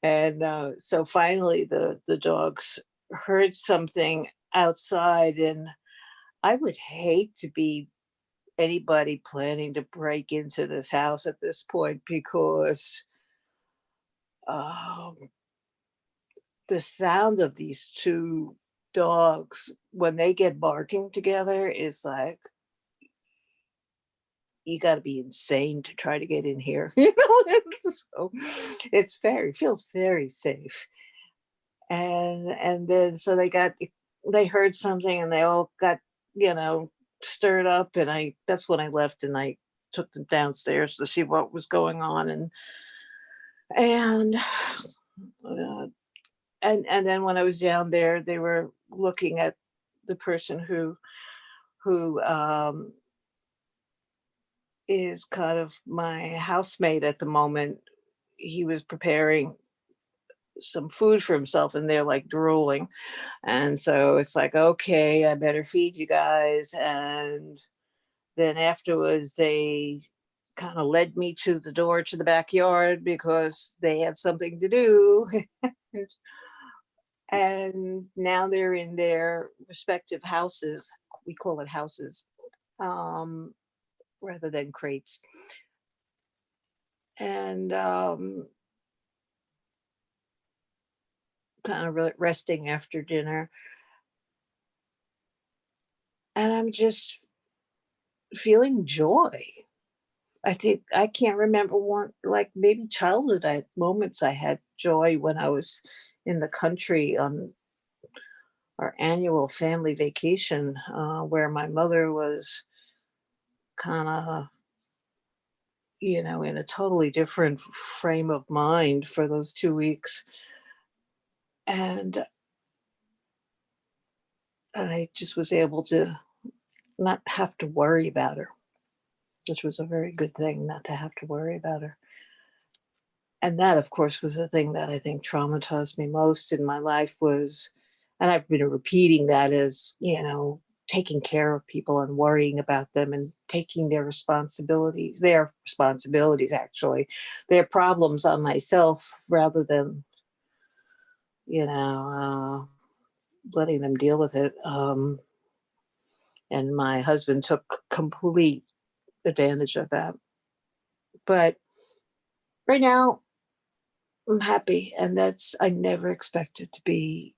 And so finally, the dogs heard something outside, and I would hate to be anybody planning to break into this house at this point, because um, the sound of these two dogs when they get barking together is like, you got to be insane to try to get in here. So it's feels very safe. And then so they heard something, and they all got, stirred up, and that's when I left, and I took them downstairs to see what was going on. And uh, and then when I was down there, they were looking at the person who is kind of my housemate at the moment. He was preparing some food for himself, and they're like drooling. And so it's like, okay, I better feed you guys. And then afterwards, they kind of led me to the door to the backyard because they had something to do. And now they're in their respective houses. We call it houses, rather than crates. And kind of resting after dinner. And I'm just feeling joy. I think I can't remember one, like maybe childhood moments I had joy when I was in the country on our annual family vacation, where my mother was kind of, in a totally different frame of mind for those 2 weeks. And I just was able to not have to worry about her, which was a very good thing, not to have to worry about her. And that, of course, was the thing that I think traumatized me most in my life was, and I've been repeating that, as, taking care of people and worrying about them and taking their responsibilities actually, their problems on myself, rather than, letting them deal with it. And my husband took complete advantage of that. But right now, I'm happy. And I never expected to be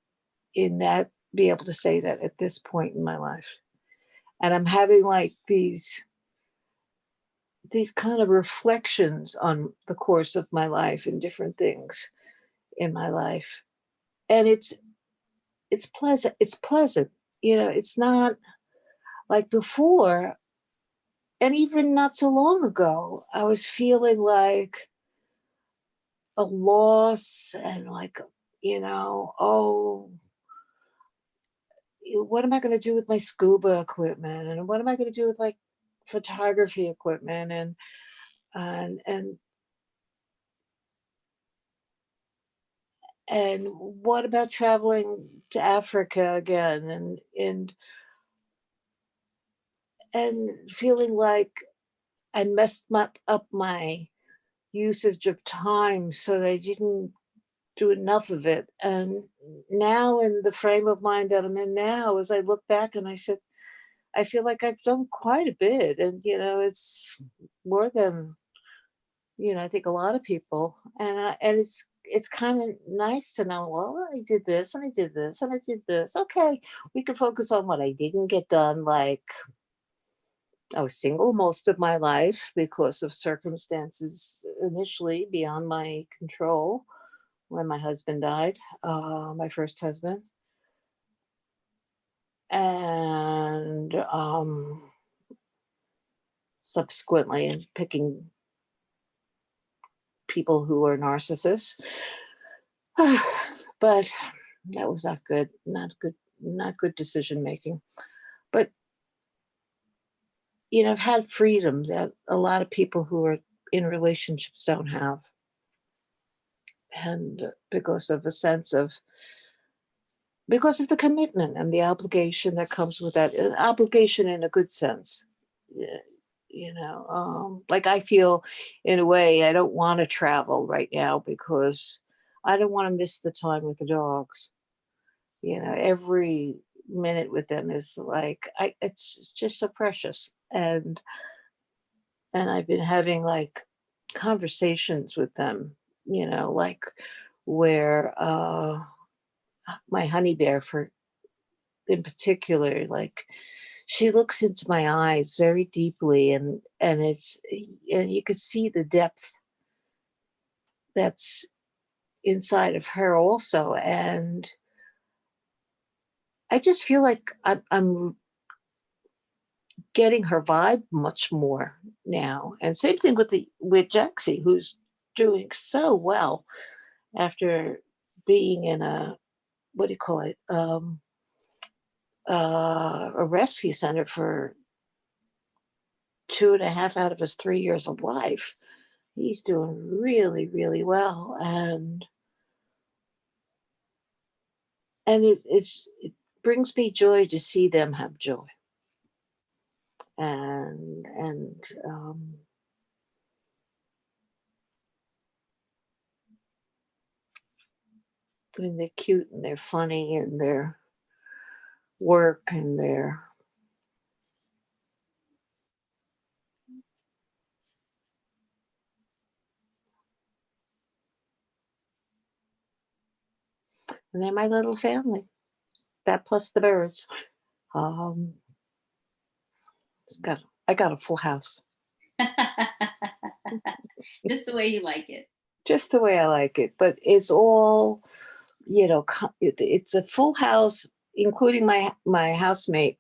able to say that at this point in my life. And I'm having like these kind of reflections on the course of my life and different things in my life. And it's pleasant. It's pleasant. It's not like before. And even not so long ago, I was feeling like a loss, and like, oh, what am I going to do with my scuba equipment? And what am I going to do with my photography equipment? And what about traveling to Africa again? And feeling like I messed up my usage of time, so that I didn't do enough of it. And now, in the frame of mind that I'm in now, as I look back and I said, I feel like I've done quite a bit. And, it's more than, I think a lot of people. And it's kind of nice to know, well, I did this and I did this and I did this. Okay, we can focus on what I didn't get done. Like, I was single most of my life because of circumstances initially beyond my control when my husband died, my first husband. and subsequently in picking people who are narcissists. But that was not good, not good decision making. But I've had freedoms that a lot of people who are in relationships don't have. And because of the commitment and the obligation that comes with that, an obligation in a good sense. Yeah, like I feel in a way I don't want to travel right now because I don't want to miss the time with the dogs. Every minute with them is like it's just so precious. And I've been having like conversations with them, like where my honey bear for in particular, like she looks into my eyes very deeply, and you could see the depth that's inside of her also. And I just feel like I'm getting her vibe much more now. And same thing with Jaxie, who's doing so well after being in a, what do you call it, a rescue center for 2.5 out of his 3 years of life. He's doing really, really well, and it brings me joy to see them have joy, and and they're cute and they're funny and their work and their and they're my little family. That plus the birds. Um, I got a full house. Just the way you like it. Just the way I like it, but it's all, it's a full house, including my housemate.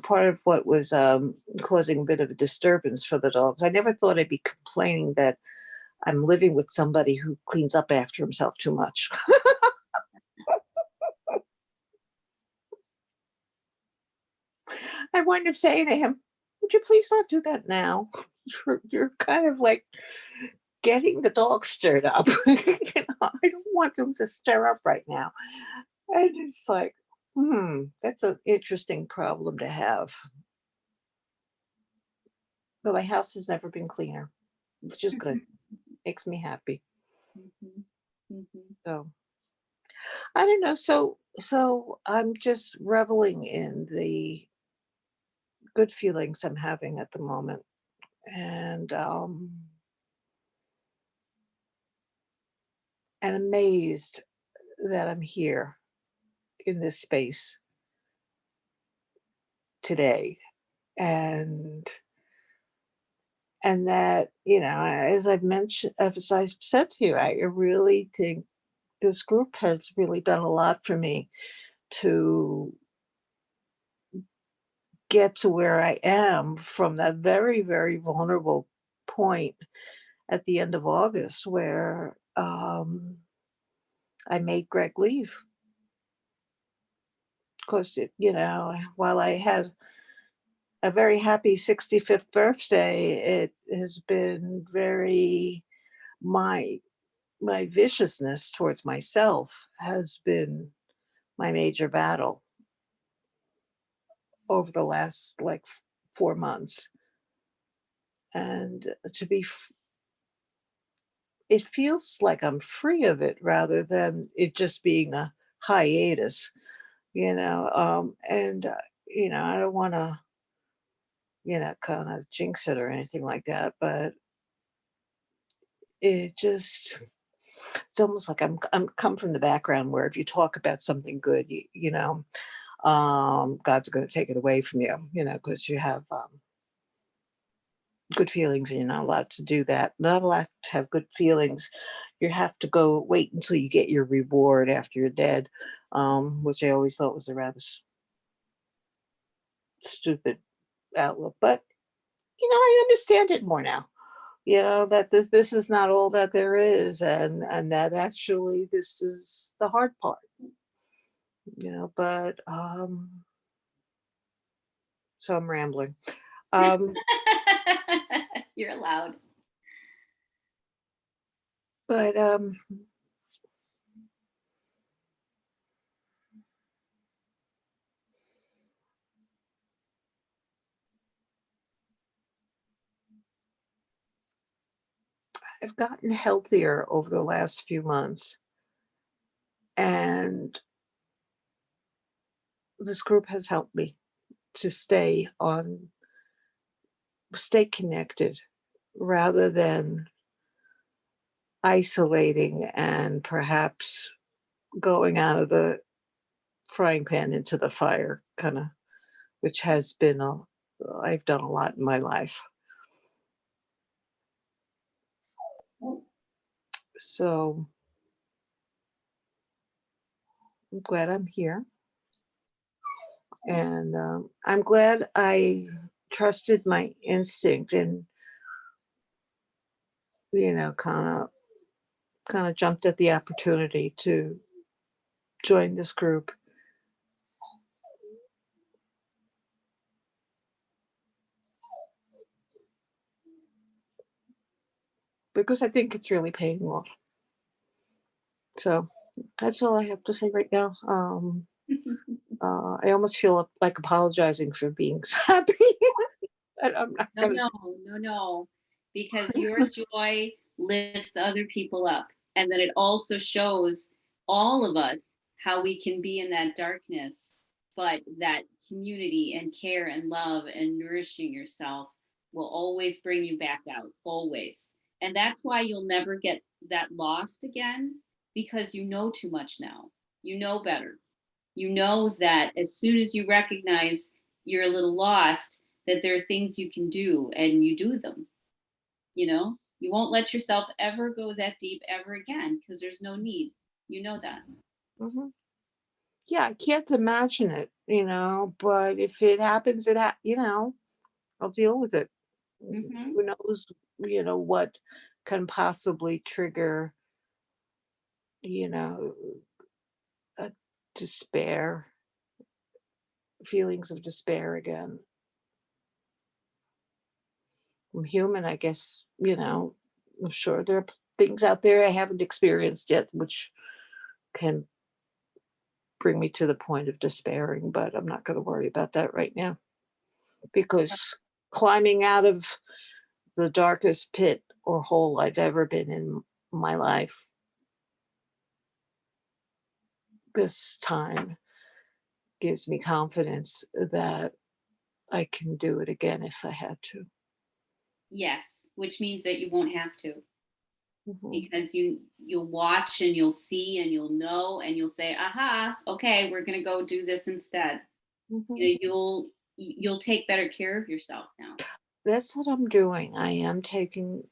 Part of what was causing a bit of a disturbance for the dogs. I never thought I'd be complaining that I'm living with somebody who cleans up after himself too much. I wound up saying to him, would you please not do that now? You're kind of like getting the dog stirred up. I don't want them to stir up right now. And it's like, that's an interesting problem to have. But my house has never been cleaner, which is good. Makes me happy. So I don't know. So I'm just reveling in the good feelings I'm having at the moment. And amazed that I'm here in this space today. And that, as I've said to you, I really think this group has really done a lot for me to get to where I am from that very, very vulnerable point at the end of August where I made Greg leave. Because, while I had a very happy 65th birthday, it has been my viciousness towards myself has been my major battle over the last like 4 months. And it feels like I'm free of it rather than it just being a hiatus, and I don't want to, kind of jinx it or anything like that, but it's almost like I'm come from the background where if you talk about something good, God's going to take it away from you, because you have good feelings and you're not allowed to do that. Not allowed to have good feelings. You have to wait until you get your reward after you're dead, which I always thought was a rather stupid outlook. But I understand it more now. That this is not all that there is, and that actually this is the hard part. But so I'm rambling. Um, You're allowed. but I've gotten healthier over the last few months, and this group has helped me to stay connected rather than isolating and perhaps going out of the frying pan into the fire, kind of, which has been I've done a lot in my life. So I'm glad I'm here. And I'm glad I trusted my instinct and, kind of jumped at the opportunity to join this group. Because I think it's really paying off. So that's all I have to say right now. I almost feel like apologizing for being so happy. But I'm not No, gonna. no, because your joy lifts other people up. And then it also shows all of us how we can be in that darkness, but that community and care and love and nourishing yourself will always bring you back out, always. And that's why you'll never get that lost again, because you know too much now. You know better. You know that as soon as you recognize you're a little lost, that there are things you can do and you do them. You won't let yourself ever go that deep ever again because there's no need. You know that. Mhm. Yeah, I can't imagine it, but if it happens, I'll deal with it. Hmm. Who knows, what can possibly trigger, you know, a despair, feelings of despair again. I'm human, I guess, I'm sure there are things out there I haven't experienced yet, which can bring me to the point of despairing, but I'm not going to worry about that right now because climbing out of the darkest pit or hole I've ever been in my life this time gives me confidence that I can do it again if I had to. Yes, which means that you won't have to, Mhm, because you'll watch and you'll see and you'll know and you'll say, aha, okay, we're gonna go do this instead. mhm. You'll take better care of yourself now. That's what I'm doing. I am taking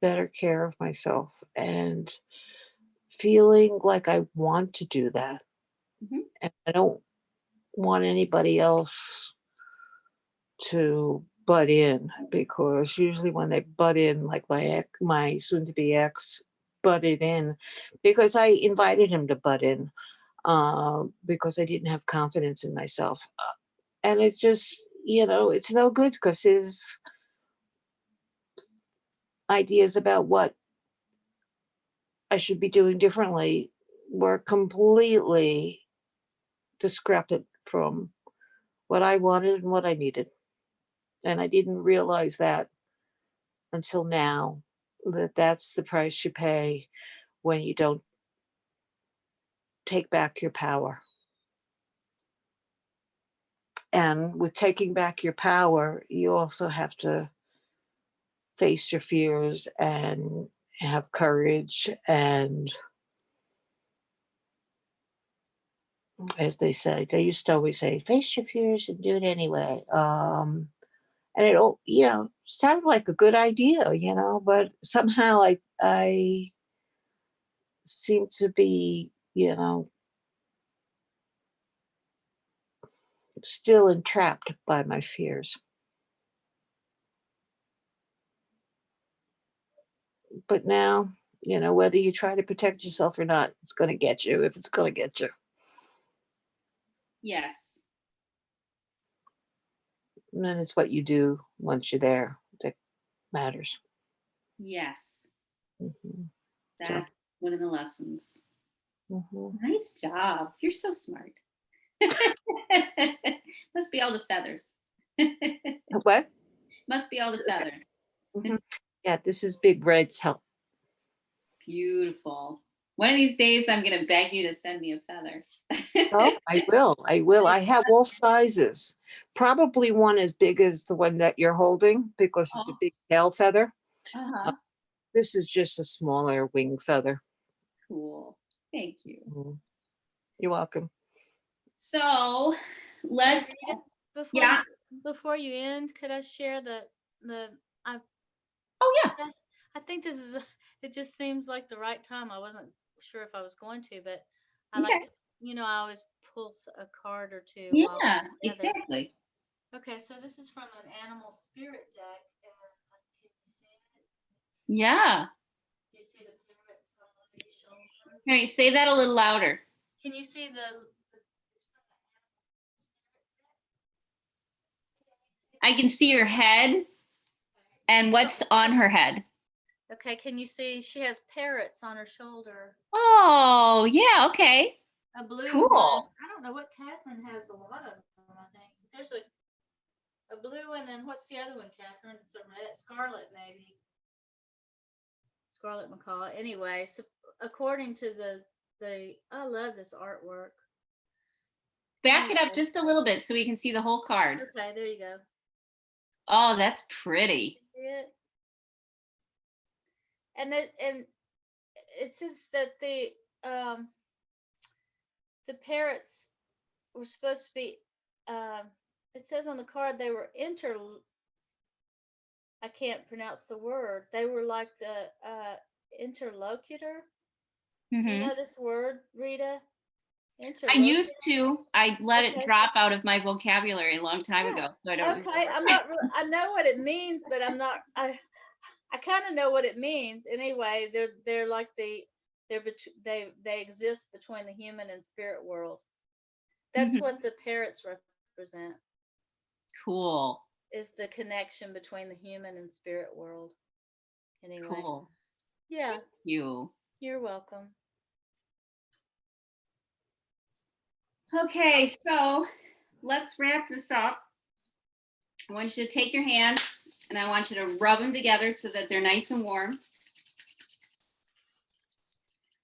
better care of myself and feeling like I want to do that. Mhm. And I don't want anybody else to butt in because usually when they butt in, like my soon-to-be ex butted in because I invited him to butt in because I didn't have confidence in myself, and it just it's no good because his ideas about what I should be doing differently were completely discrepant from what I wanted and what I needed, and I didn't realize that until now, that that's the price you pay when you don't take back your power. And with taking back your power, you also have to face your fears and have courage. And as they used to always say, face your fears and do it anyway. And it all, sounded like a good idea, but somehow I seem to be, still entrapped by my fears. But now, whether you try to protect yourself or not, it's going to get you if it's going to get you. Yes. And then it's what you do once you're there that matters. Yes. Mhm. That's one of the lessons. Mhm. Nice job. You're so smart. Must be all the feathers. What? Must be all the feathers. Mhm. Yeah, this is Big Red's help. Beautiful. One of these days, I'm going to beg you to send me a feather. Oh, I will. I will. I have all sizes. Probably one as big as the one that you're holding because it's a big tail feather. Uh-huh. This is just a smaller wing feather. Cool. Thank you. Mhm. You're welcome. So let's. Before Yeah. before you end, could I share the Oh, yeah. I think this is it just seems like the right time. I wasn't sure if I was going to, but I like Okay. to, I always pull a card or two while Yeah, we're together. exactly. Okay, so this is from an animal spirit deck, and can you see it? Yeah. Do you see the parrots on the lady's shoulder? All right, say that a little louder. Can you see I can see her head and what's on her head. Okay, can you see she has parrots on her shoulder? Oh, yeah, okay. A blue Cool. one. I don't know what Catherine has a lot of them, I think. There's a blue one, and what's the other one, Catherine? It's a red, scarlet, maybe. Scarlet macaw. Anyway, so according to I love this artwork. Back it up just a little bit so we can see the whole card. Okay, there you go. Oh, that's pretty. See it? And it says that the parrots were supposed to be. It says on the card they were I can't pronounce the word. They were like the interlocutor. Do you know this word, Rita? I used to. I let it Okay. drop out of my vocabulary a long time Yeah. ago. So I don't Okay, I'm not. I know what it means, but I'm not. I kind of know what it means. Anyway, they're like they exist between the human and spirit world. That's what the parrots represent. Cool. Is the connection between the human and spirit world. Anyway. Cool. Yeah. Thank you. You're welcome. Okay, so let's wrap this up. I want you to take your hands and I want you to rub them together so that they're nice and warm.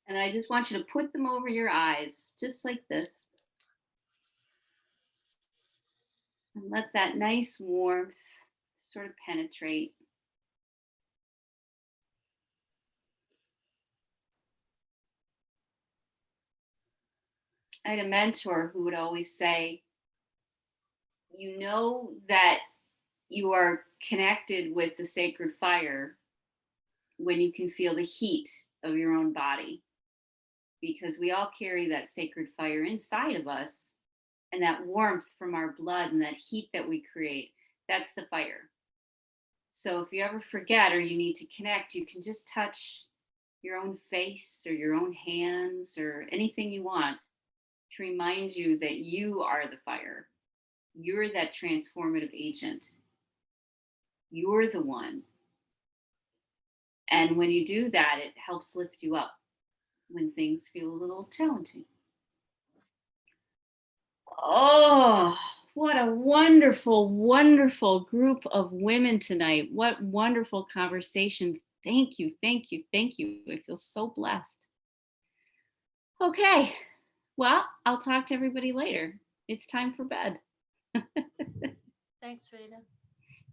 And I just want you to put them over your eyes, just like this. And let that nice warmth sort of penetrate. I had a mentor who would always say, you know that you are connected with the sacred fire when you can feel the heat of your own body, because we all carry that sacred fire inside of us, and that warmth from our blood and that heat that we create, that's the fire. So if you ever forget or you need to connect, you can just touch your own face or your own hands or anything you want to remind you that you are the fire. You're that transformative agent. You're the one. And when you do that, it helps lift you up when things feel a little challenging. Oh, what a wonderful, wonderful group of women tonight. What wonderful conversation. Thank you, thank you, thank you. I feel so blessed. Okay, well, I'll talk to everybody later. It's time for bed. Thanks, Rita.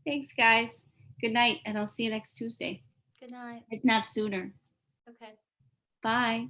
Thanks, guys. Good night, and I'll see you next Tuesday, Good night. if not sooner. Okay. Bye.